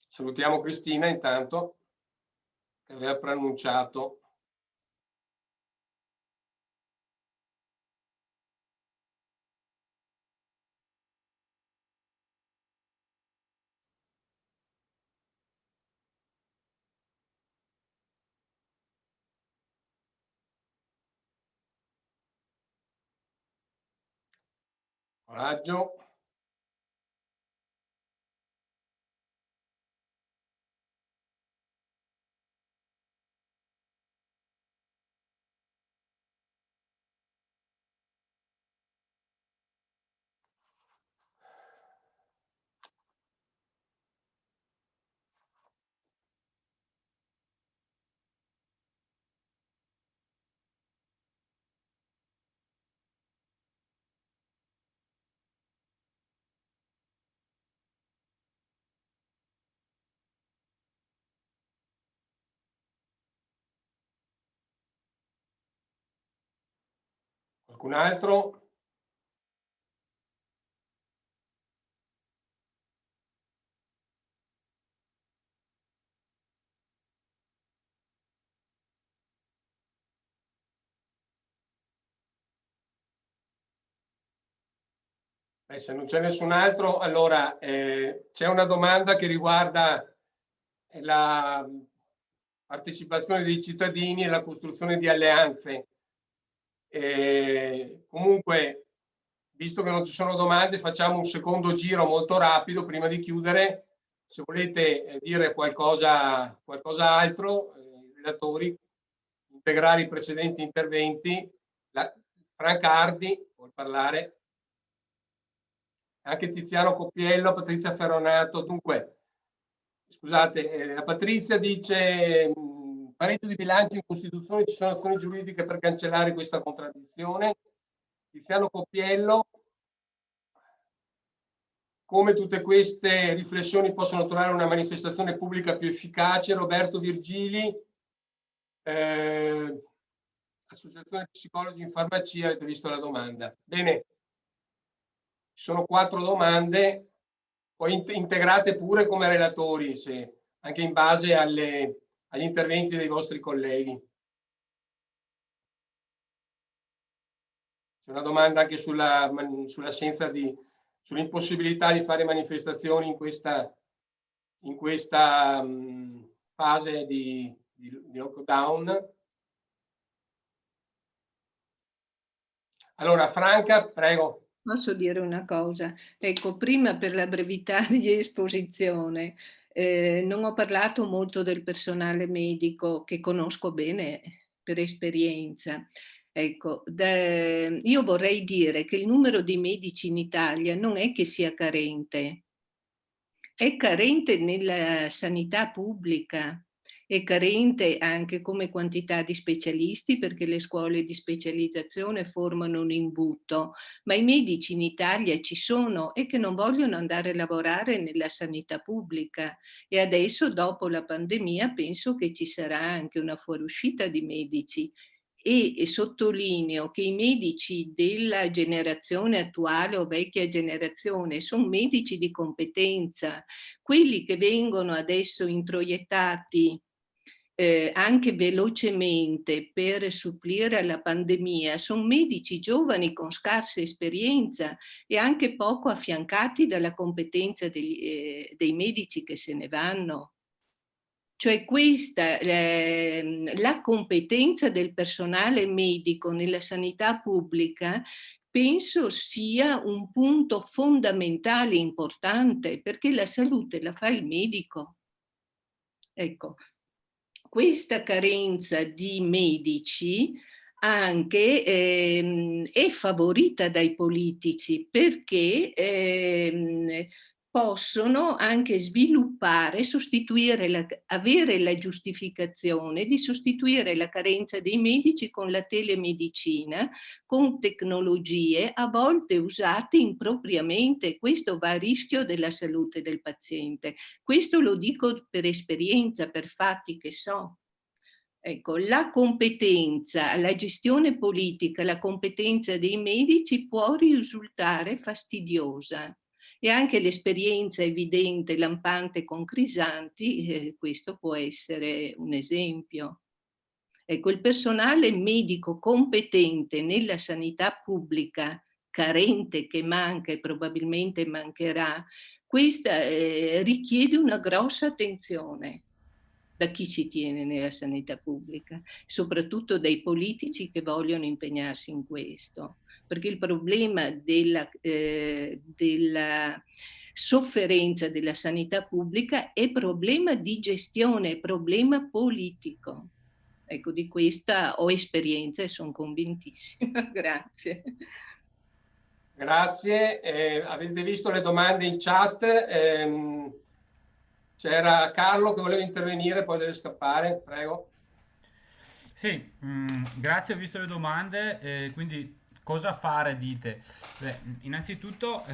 S2: Salutiamo Cristina intanto, che aveva preannunciato. Coraggio. Qualcun altro? Se non c'è nessun altro, allora c'è una domanda che riguarda la partecipazione dei cittadini e la costruzione di alleanze. Comunque, visto che non ci sono domande, facciamo un secondo giro molto rapido prima di chiudere. Se volete dire qualcosa altro, i relatori integrare i precedenti interventi. Franca Ardi vuol parlare, anche Tiziano Coppiello, Patrizia Ferronato. Dunque, scusate, la Patrizia dice pareggio di bilancio in Costituzione, ci sono azioni giuridiche per cancellare questa contraddizione. Tiziano Coppiello, come tutte queste riflessioni possono trovare una manifestazione pubblica più efficace. Roberto Virgili, Associazione Psicologi in Farmacia, avete visto la domanda. Bene, ci sono 4 domande, poi integrate pure come relatori, anche in base agli interventi dei vostri colleghi. C'è una domanda anche sull'assenza sull'impossibilità di fare manifestazioni in questa fase di lockdown. Allora, Franca, prego.
S4: Posso dire una cosa? Ecco, prima per la brevità di esposizione, non ho parlato molto del personale medico che conosco bene per esperienza. Ecco, io vorrei dire che il numero di medici in Italia non è che sia carente, è carente nella sanità pubblica. È carente anche come quantità di specialisti, perché le scuole di specializzazione formano un imbuto, ma i medici in Italia ci sono e che non vogliono andare a lavorare nella sanità pubblica. E adesso, dopo la pandemia, penso che ci sarà anche una fuoriuscita di medici. E sottolineo che i medici della generazione attuale o vecchia generazione sono medici di competenza. Quelli che vengono adesso introiettati anche velocemente per supplire alla pandemia sono medici giovani con scarsa esperienza e anche poco affiancati dalla competenza dei medici che se ne vanno. Cioè questa, la competenza del personale medico nella sanità pubblica penso sia un punto fondamentale, importante, perché la salute la fa il medico. Ecco, questa carenza di medici anche è favorita dai politici perché possono anche sviluppare, avere la giustificazione di sostituire la carenza dei medici con la telemedicina, con tecnologie a volte usate impropriamente. Questo va a rischio della salute del paziente. Questo lo dico per esperienza, per fatti che so. Ecco, la competenza, la gestione politica, la competenza dei medici può risultare fastidiosa. E anche l'esperienza evidente, lampante con Crisanti, questo può essere un esempio. Ecco, il personale medico competente nella sanità pubblica, carente, che manca e probabilmente mancherà, questa richiede una grossa attenzione da chi ci tiene nella sanità pubblica, soprattutto dai politici che vogliono impegnarsi in questo. Perché il problema della sofferenza della sanità pubblica è problema di gestione, è problema politico. Ecco, di questa ho esperienza e sono convintissima. Grazie.
S2: Grazie. Avete visto le domande in chat? C'era Carlo che voleva intervenire, poi deve scappare. Prego.
S8: Sì, grazie, ho visto le domande, quindi cosa fare dite? Beh, innanzitutto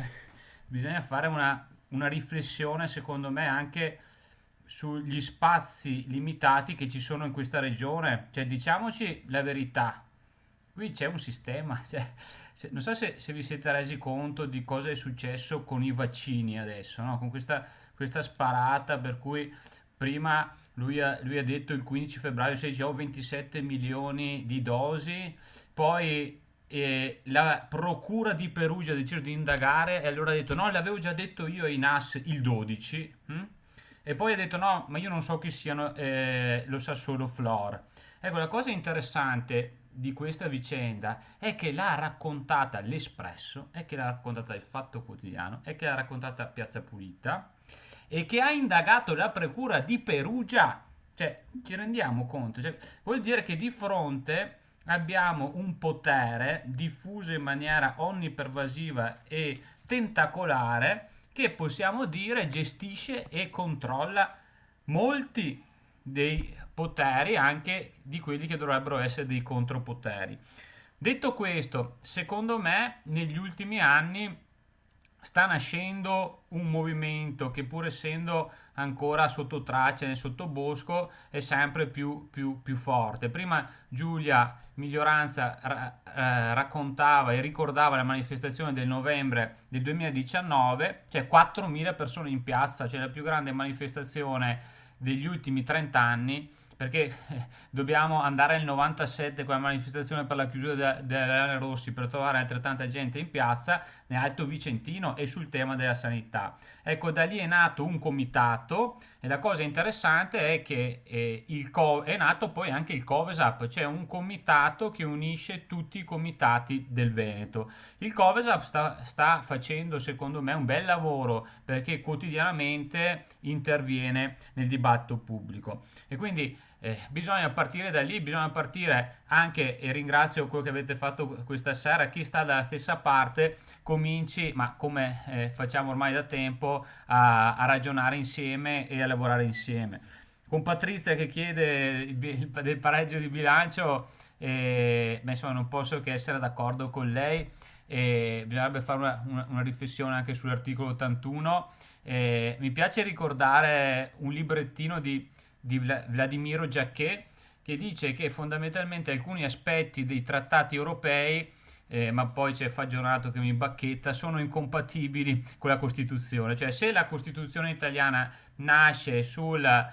S8: bisogna fare una riflessione secondo me anche sugli spazi limitati che ci sono in questa regione, cioè diciamoci la verità, qui c'è un sistema, cioè, non so se vi siete resi conto di cosa è successo con i vaccini adesso, no? Con questa sparata per cui prima lui ha detto il 15 febbraio 16 ho 27 milioni di dosi, poi la procura di Perugia ha deciso di indagare e allora ha detto no, l'avevo già detto io ai NAS il 12 e poi ha detto no, ma io non so chi siano, lo sa solo Flor. Ecco, la cosa interessante di questa vicenda è che l'ha raccontata l'Espresso, è che l'ha raccontata il Fatto Quotidiano, è che l'ha raccontata Piazza Pulita e che ha indagato la procura di Perugia. Cioè, ci rendiamo conto? Cioè, vuol dire che di fronte abbiamo un potere diffuso in maniera onnipervasiva e tentacolare che possiamo dire gestisce e controlla molti dei poteri, anche di quelli che dovrebbero essere dei contropoteri. Detto questo, secondo me negli ultimi anni sta nascendo un movimento che, pur essendo ancora sotto traccia, nel sottobosco, è sempre più forte. Prima Giulia Miglioranza raccontava e ricordava la manifestazione del novembre del 2019, cioè 4.000 persone in piazza, cioè la più grande manifestazione degli ultimi 30 anni, perché dobbiamo andare nel 97 con la manifestazione per la chiusura della Leone Rossi per trovare altrettanta gente in piazza nell'Alto Vicentino e sul tema della sanità. Ecco, da lì è nato un comitato e la cosa interessante è che è nato poi anche il Covesap, cioè un comitato che unisce tutti i comitati del Veneto. Il Covesap sta facendo, secondo me, un bel lavoro perché quotidianamente interviene nel dibattito pubblico e quindi bisogna partire da lì, bisogna partire anche, e ringrazio quello che avete fatto questa sera, chi sta dalla stessa parte cominci, ma come facciamo ormai da tempo, a ragionare insieme e a lavorare insieme. Con Patrizia che chiede del pareggio di bilancio, insomma, non posso che essere d'accordo con lei. Bisognerebbe fare una riflessione anche sull'articolo 81. Mi piace ricordare un librettino di Vladimiro Giacché che dice che fondamentalmente alcuni aspetti dei trattati europei, ma poi c'è Fagionato che mi bacchetta, sono incompatibili con la Costituzione. Cioè, se la Costituzione italiana nasce sulla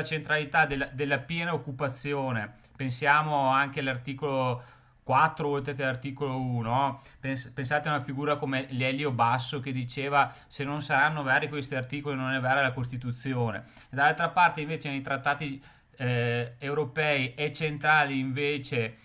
S8: centralità della piena occupazione, pensiamo anche all'articolo 4 oltre che all'articolo 1, no? Pensate a una figura come Lelio Basso che diceva se non saranno veri questi articoli non è vera la Costituzione. E dall'altra parte invece nei trattati europei è centrale invece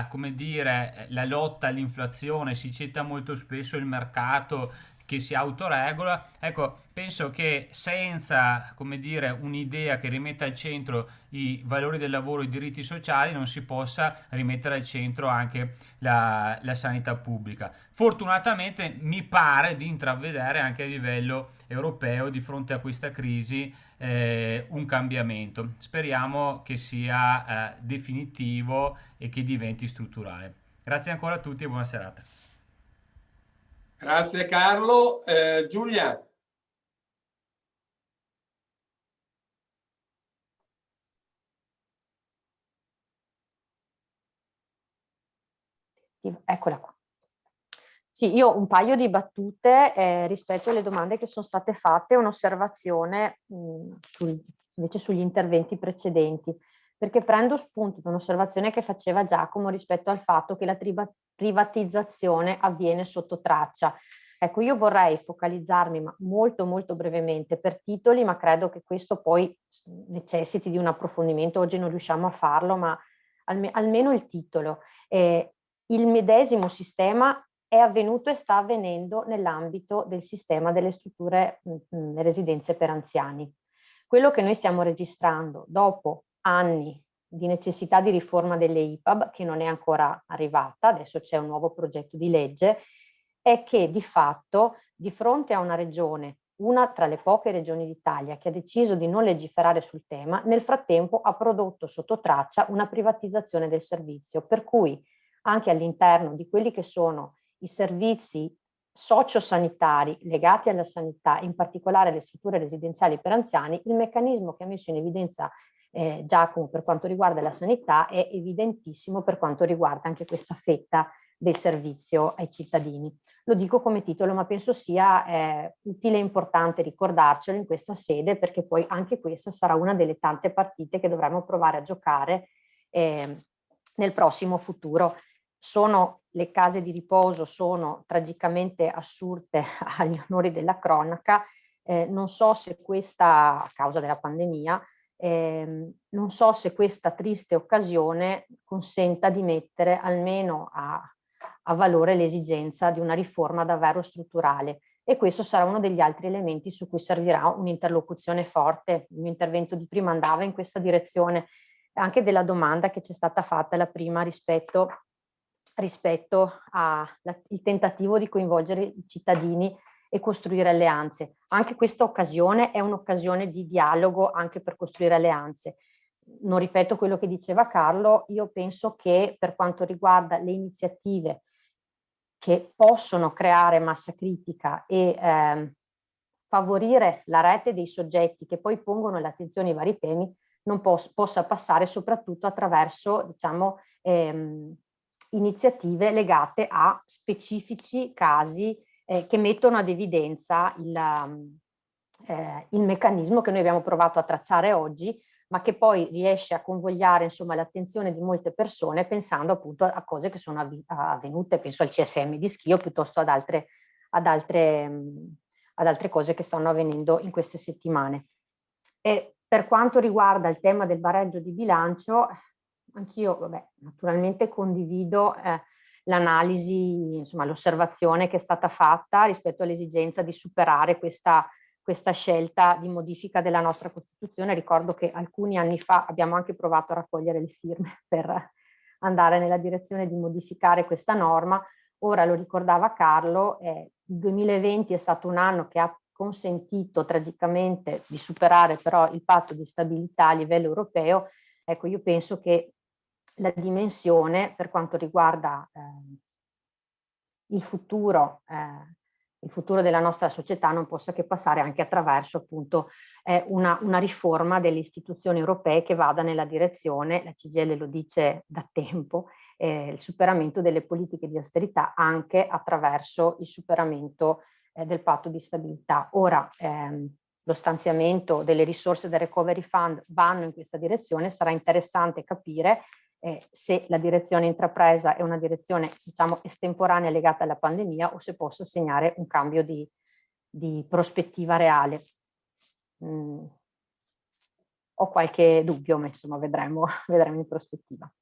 S8: come dire, la lotta all'inflazione, si cita molto spesso il mercato che si autoregola. Ecco, penso che senza, come dire, un'idea che rimetta al centro i valori del lavoro e i diritti sociali non si possa rimettere al centro anche la sanità pubblica. Fortunatamente mi pare di intravedere anche a livello europeo di fronte a questa crisi un cambiamento. Speriamo che sia definitivo e che diventi strutturale. Grazie ancora a tutti e buona serata.
S2: Grazie Carlo. Giulia.
S5: Eccola qua. Sì, io un paio di battute rispetto alle domande che sono state fatte, un'osservazione invece sugli interventi precedenti, perché prendo spunto da un'osservazione che faceva Giacomo rispetto al fatto che la privatizzazione avviene sotto traccia. Ecco, io vorrei focalizzarmi molto molto brevemente per titoli, ma credo che questo poi necessiti di un approfondimento. Oggi non riusciamo a farlo, ma almeno il titolo. Il medesimo sistema è avvenuto e sta avvenendo nell'ambito del sistema delle strutture residenze per anziani. Quello che noi stiamo registrando dopo anni di necessità di riforma delle IPAB, che non è ancora arrivata, adesso c'è un nuovo progetto di legge, è che di fatto di fronte a una regione, una tra le poche regioni d'Italia che ha deciso di non legiferare sul tema, nel frattempo ha prodotto sotto traccia una privatizzazione del servizio, per cui anche all'interno di quelli che sono i servizi sociosanitari legati alla sanità, in particolare le strutture residenziali per anziani, il meccanismo che ha messo in evidenza Giacomo per quanto riguarda la sanità è evidentissimo per quanto riguarda anche questa fetta del servizio ai cittadini. Lo dico come titolo, ma penso sia utile e importante ricordarcelo in questa sede, perché poi anche questa sarà una delle tante partite che dovremo provare a giocare nel prossimo futuro. Le case di riposo sono tragicamente assurte agli onori della cronaca. Non so se questa, a causa della pandemia, non so se questa triste occasione consenta di mettere almeno a valore l'esigenza di una riforma davvero strutturale. e questo sarà uno degli altri elementi su cui servirà un'interlocuzione forte. Il mio intervento di prima andava in questa direzione, anche della domanda che c'è stata fatta, la prima, rispetto al tentativo di coinvolgere i cittadini e costruire alleanze. Anche questa occasione è un'occasione di dialogo anche per costruire alleanze. Non ripeto quello che diceva Carlo, io penso che per quanto riguarda le iniziative che possono creare massa critica e favorire la rete dei soggetti che poi pongono l'attenzione ai vari temi, non possa passare soprattutto attraverso, diciamo, iniziative legate a specifici casi che mettono ad evidenza il meccanismo che noi abbiamo provato a tracciare oggi, ma che poi riesce a convogliare, insomma, l'attenzione di molte persone pensando appunto a cose che sono avvenute, penso al CSM di Schio piuttosto ad altre cose che stanno avvenendo in queste settimane. E per quanto riguarda il tema del pareggio di bilancio, anch'io, naturalmente condivido l'analisi, insomma, l'osservazione che è stata fatta rispetto all'esigenza di superare questa scelta di modifica della nostra Costituzione. Ricordo che alcuni anni fa abbiamo anche provato a raccogliere le firme per andare nella direzione di modificare questa norma. Ora, lo ricordava Carlo, il 2020 è stato un anno che ha consentito tragicamente di superare però il patto di stabilità a livello europeo. Ecco, io penso che la dimensione per quanto riguarda il futuro della nostra società non possa che passare anche attraverso appunto una riforma delle istituzioni europee che vada nella direzione, la CGIL lo dice da tempo, il superamento delle politiche di austerità anche attraverso il superamento del patto di stabilità. Ora lo stanziamento delle risorse del Recovery Fund vanno in questa direzione, sarà interessante capire se la direzione intrapresa è una direzione, diciamo, estemporanea legata alla pandemia o se possa segnare un cambio di prospettiva reale. Ho qualche dubbio, ma insomma vedremo in prospettiva.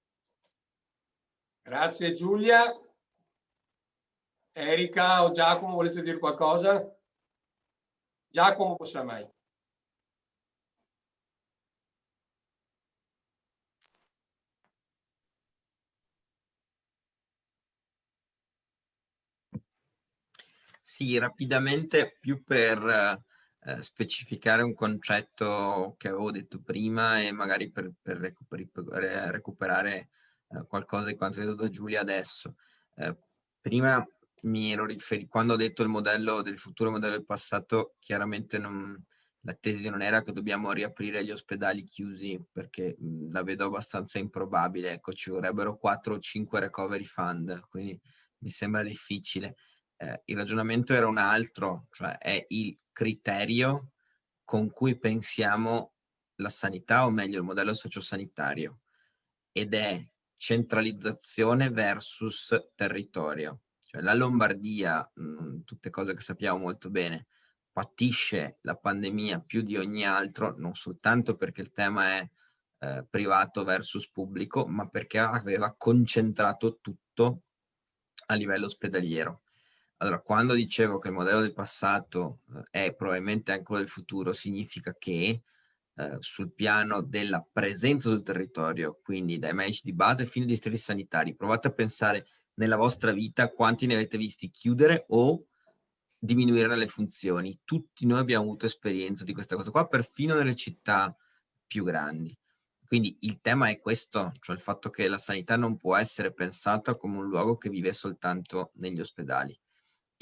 S2: Grazie Giulia. Erika o Giacomo, volete dire qualcosa? Giacomo Possamai.
S7: Sì, rapidamente, più per specificare un concetto che avevo detto prima e magari per recuperare qualcosa di quanto detto da Giulia adesso. Prima mi ero quando ho detto il modello del futuro, il modello del passato, chiaramente la tesi non era che dobbiamo riaprire gli ospedali chiusi, perché la vedo abbastanza improbabile. Ecco, ci vorrebbero 4 o 5 recovery fund, quindi mi sembra difficile. Il ragionamento era un altro, cioè è il criterio con cui pensiamo la sanità, o meglio il modello sociosanitario, ed è centralizzazione versus territorio. Cioè la Lombardia, tutte cose che sappiamo molto bene, patisce la pandemia più di ogni altro, non soltanto perché il tema è privato versus pubblico, ma perché aveva concentrato tutto a livello ospedaliero. Allora, quando dicevo che il modello del passato è probabilmente anche quello del futuro, significa che sul piano della presenza sul territorio, quindi dai medici di base fino ai distretti sanitari, provate a pensare nella vostra vita quanti ne avete visti chiudere o diminuire le funzioni. Tutti noi abbiamo avuto esperienza di questa cosa qua, perfino nelle città più grandi. Quindi il tema è questo, cioè il fatto che la sanità non può essere pensata come un luogo che vive soltanto negli ospedali.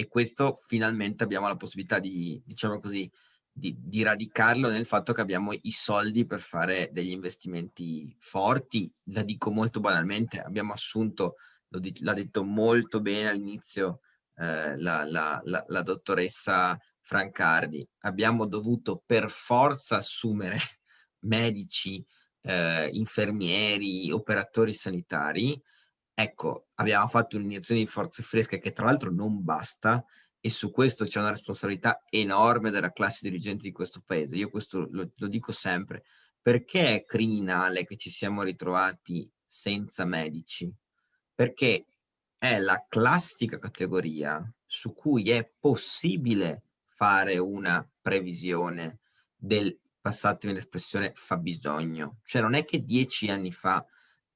S7: E questo finalmente abbiamo la possibilità di, diciamo così, di radicarlo nel fatto che abbiamo i soldi per fare degli investimenti forti. La dico molto banalmente, abbiamo assunto, l'ha detto molto bene all'inizio la dottoressa Francardi, abbiamo dovuto per forza assumere medici, infermieri, operatori sanitari. Ecco, abbiamo fatto un'iniezione di forze fresche che tra l'altro non basta, e su questo c'è una responsabilità enorme della classe dirigente di questo paese. Io questo lo dico sempre. Perché è criminale che ci siamo ritrovati senza medici? Perché è la classica categoria su cui è possibile fare una previsione del, passatemi l'espressione, fabbisogno. Cioè non è che 10 anni fa,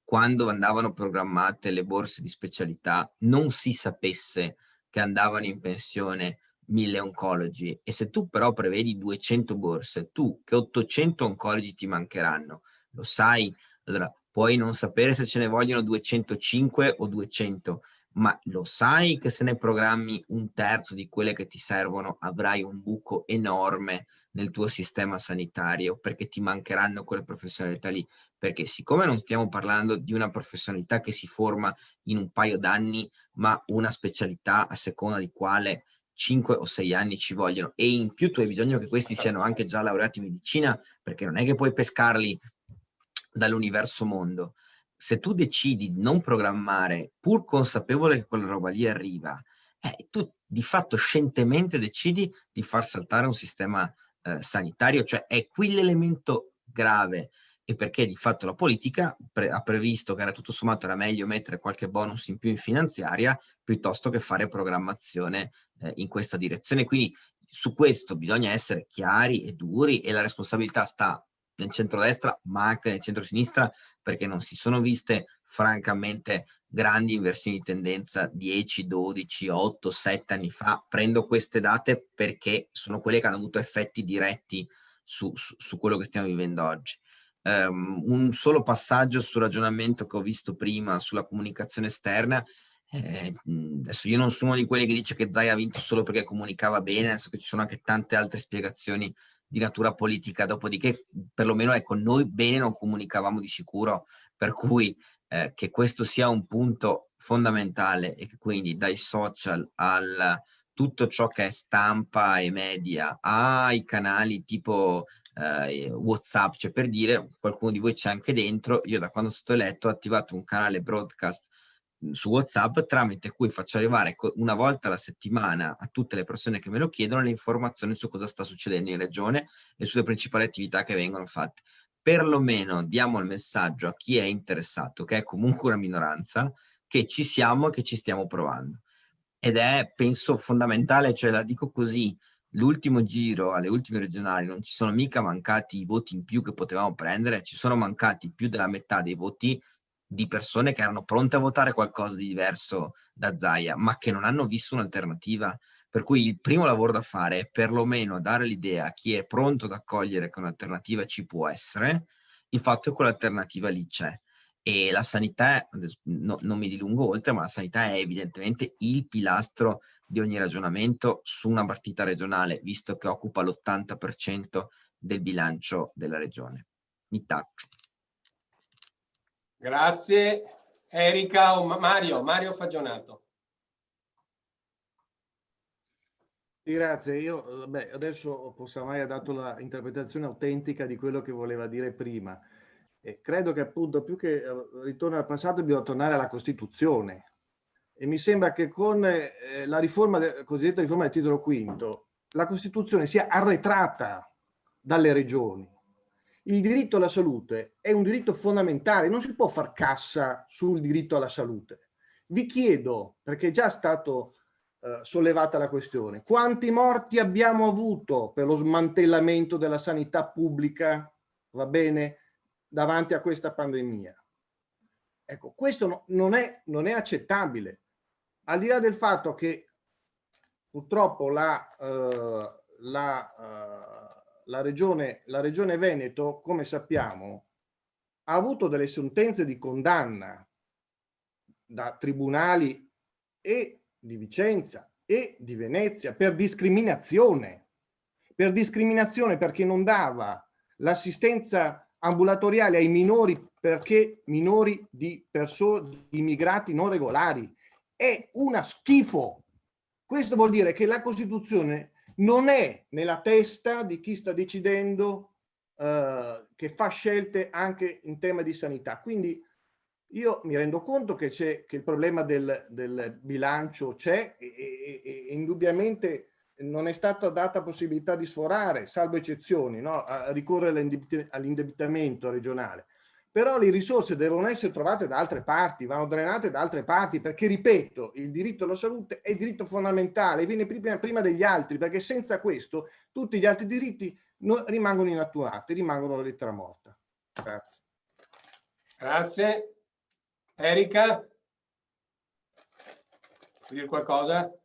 S7: quando andavano programmate le borse di specialità, non si sapesse che andavano in pensione 1000 oncologi, e se tu però prevedi 200 borse, tu che 800 oncologi ti mancheranno, lo sai. Allora puoi non sapere se ce ne vogliono 205 o 200, ma lo sai che se ne programmi un terzo di quelle che ti servono avrai un buco enorme nel tuo sistema sanitario, perché ti mancheranno quelle professionalità lì. Perché siccome non stiamo parlando di una professionalità che si forma in un paio d'anni, ma una specialità a seconda di quale 5 o 6 anni ci vogliono, e in più tu hai bisogno che questi siano anche già laureati in medicina, perché non è che puoi pescarli dall'universo mondo. Se tu decidi di non programmare, pur consapevole che quella roba lì arriva, tu di fatto scientemente decidi di far saltare un sistema sanitario, cioè è qui l'elemento grave. E perché di fatto la politica ha previsto che era tutto sommato era meglio mettere qualche bonus in più in finanziaria piuttosto che fare programmazione in questa direzione. Quindi su questo bisogna essere chiari e duri, e la responsabilità sta nel centrodestra ma anche nel centrosinistra, perché non si sono viste francamente grandi inversioni di tendenza 10, 12, 8, 7 anni fa. Prendo queste date perché sono quelle che hanno avuto effetti diretti su quello che stiamo vivendo oggi. Un solo passaggio sul ragionamento che ho visto prima sulla comunicazione esterna. Adesso io non sono uno di quelli che dice che Zaia ha vinto solo perché comunicava bene, adesso che ci sono anche tante altre spiegazioni di natura politica, dopodiché perlomeno ecco, noi bene non comunicavamo di sicuro, per cui che questo sia un punto fondamentale, e che quindi dai social al tutto ciò che è stampa e media ai canali tipo WhatsApp, cioè per dire, qualcuno di voi c'è anche dentro, io da quando sono stato eletto ho attivato un canale broadcast su WhatsApp tramite cui faccio arrivare una volta alla settimana a tutte le persone che me lo chiedono le informazioni su cosa sta succedendo in regione e sulle principali attività che vengono fatte. Perlomeno diamo il messaggio a chi è interessato, che è comunque una minoranza, che ci siamo e che ci stiamo provando. Ed è, penso, fondamentale, cioè la dico così, l'ultimo giro alle ultime regionali non ci sono mica mancati i voti in più che potevamo prendere, ci sono mancati più della metà dei voti di persone che erano pronte a votare qualcosa di diverso da Zaia, ma che non hanno visto un'alternativa. Per cui il primo lavoro da fare è perlomeno dare l'idea a chi è pronto ad accogliere che un'alternativa ci può essere, il fatto che quell'alternativa lì c'è. E la sanità, non mi dilungo oltre, ma la sanità è evidentemente il pilastro di ogni ragionamento su una partita regionale, visto che occupa l'80% del bilancio della regione. Mi taccio.
S2: Grazie. Erika o Mario Fagionato.
S3: Grazie, io adesso Possamai ha dato l'interpretazione autentica di quello che voleva dire prima. Credo che appunto più che ritorno al passato bisogna tornare alla Costituzione, e mi sembra che con la riforma, cosiddetta riforma del titolo quinto, la Costituzione sia arretrata dalle regioni. Il diritto alla salute è un diritto fondamentale, non si può far cassa sul diritto alla salute. Vi chiedo, perché è già stato sollevata la questione, quanti morti abbiamo avuto per lo smantellamento della sanità pubblica, va bene, davanti a questa pandemia? Ecco, questo non è accettabile, al di là del fatto che purtroppo la regione Veneto, come sappiamo, ha avuto delle sentenze di condanna da tribunali e di Vicenza e di Venezia per discriminazione perché non dava l'assistenza ambulatoriale ai minori, perché minori di immigrati non regolari. È una schifo. Questo vuol dire che la Costituzione non è nella testa di chi sta decidendo, che fa scelte anche in tema di sanità. Quindi io mi rendo conto che il problema del bilancio c'è, e indubbiamente non è stata data possibilità di sforare, salvo eccezioni, no? A ricorrere all'indebitamento regionale. però le risorse devono essere trovate da altre parti, vanno drenate da altre parti, perché, ripeto, il diritto alla salute è diritto fondamentale, viene prima degli altri, perché senza questo tutti gli altri diritti rimangono inattuati, rimangono lettera morta. Grazie.
S2: Grazie. Erika? Vuoi dire qualcosa?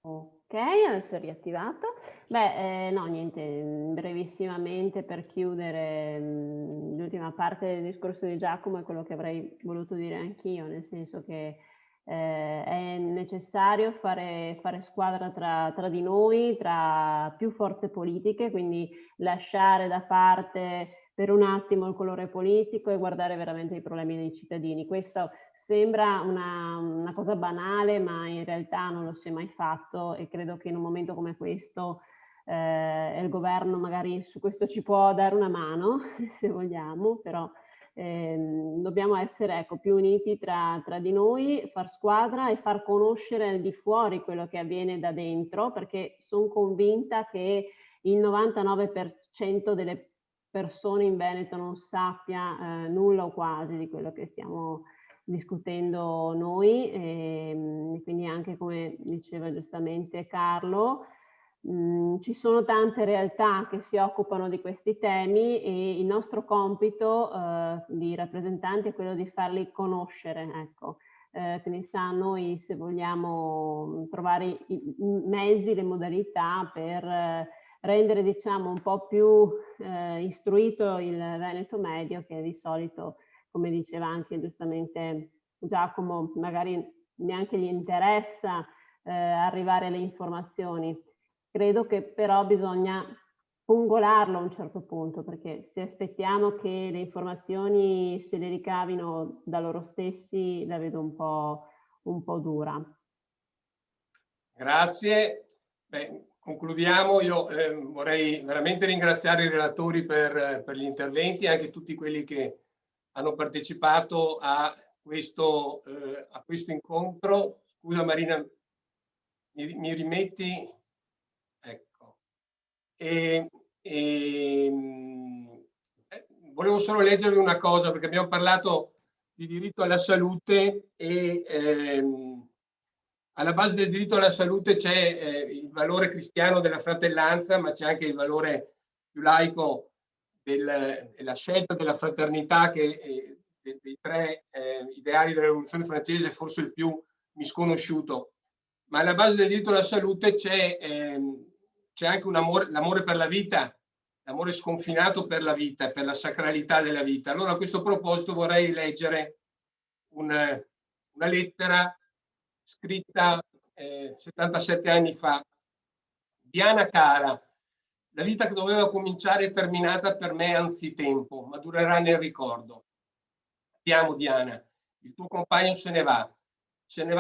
S6: Ok, adesso è riattivato. Beh, no, niente, brevissimamente per chiudere l'ultima parte del discorso di Giacomo è quello che avrei voluto dire anch'io, nel senso che è necessario fare squadra tra di noi, tra più forze politiche, quindi lasciare da parte per un attimo il colore politico e guardare veramente i problemi dei cittadini. Questo sembra una cosa banale, ma in realtà non lo si è mai fatto, e credo che in un momento come questo il governo magari su questo ci può dare una mano, se vogliamo, però dobbiamo essere, ecco, più uniti tra di noi, far squadra e far conoscere al di fuori quello che avviene da dentro, perché sono convinta che il 99% delle persone in Veneto non sappia nulla o quasi di quello che stiamo discutendo noi, e quindi anche, come diceva giustamente Carlo, ci sono tante realtà che si occupano di questi temi e il nostro compito di rappresentanti è quello di farli conoscere, ecco. Quindi sta a noi, se vogliamo, trovare i mezzi, le modalità per rendere, diciamo, un po' più istruito il Veneto medio, che di solito, come diceva anche giustamente Giacomo, magari neanche gli interessa arrivare alle informazioni. Credo che però bisogna pungolarlo a un certo punto, perché se aspettiamo che le informazioni se le ricavino da loro stessi, la vedo un po' dura.
S2: Grazie. Beh, concludiamo. Io vorrei veramente ringraziare i relatori per gli interventi, anche tutti quelli che hanno partecipato a questo incontro. Scusa Marina, mi rimetti? Ecco. Volevo solo leggervi una cosa, perché abbiamo parlato di diritto alla salute e alla base del diritto alla salute c'è il valore cristiano della fratellanza, ma c'è anche il valore più laico della scelta della fraternità, che dei tre ideali della rivoluzione francese è forse il più misconosciuto. Ma alla base del diritto alla salute c'è anche l'amore per la vita, l'amore sconfinato per la vita, per la sacralità della vita. Allora, a questo proposito vorrei leggere una lettera scritta 77 anni fa. Diana cara, la vita che doveva cominciare è terminata per me anzitempo, ma durerà nel ricordo. Ti amo Diana, il tuo compagno se ne va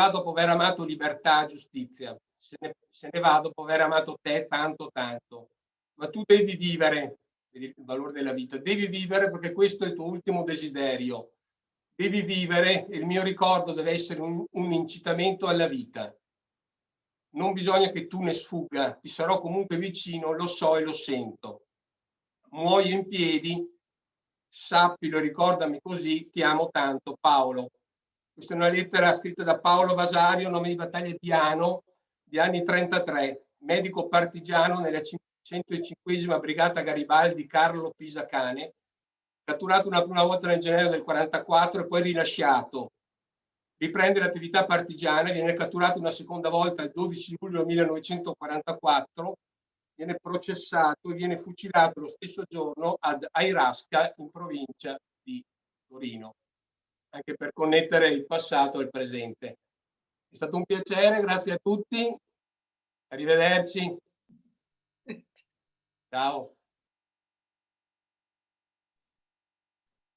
S2: dopo aver amato libertà, giustizia, se ne va dopo aver amato te tanto tanto, ma tu devi vivere, vedi il valore della vita, devi vivere perché questo è il tuo ultimo desiderio, devi vivere e il mio ricordo deve essere un incitamento alla vita. Non bisogna che tu ne sfugga, ti sarò comunque vicino, lo so e lo sento. Muoio in piedi, sappilo e ricordami così, ti amo tanto, Paolo. Questa è una lettera scritta da Paolo Vasario, nome di battaglia Diano, di anni 33, medico partigiano nella 105esima Brigata Garibaldi Carlo Pisacane, catturato una prima volta nel gennaio del 44 e poi rilasciato. Riprende l'attività partigiana, viene catturato una seconda volta il 12 luglio 1944, viene processato e viene fucilato lo stesso giorno ad Airasca in provincia di Torino, anche per connettere il passato al presente. È stato un piacere, grazie a tutti, arrivederci. Ciao.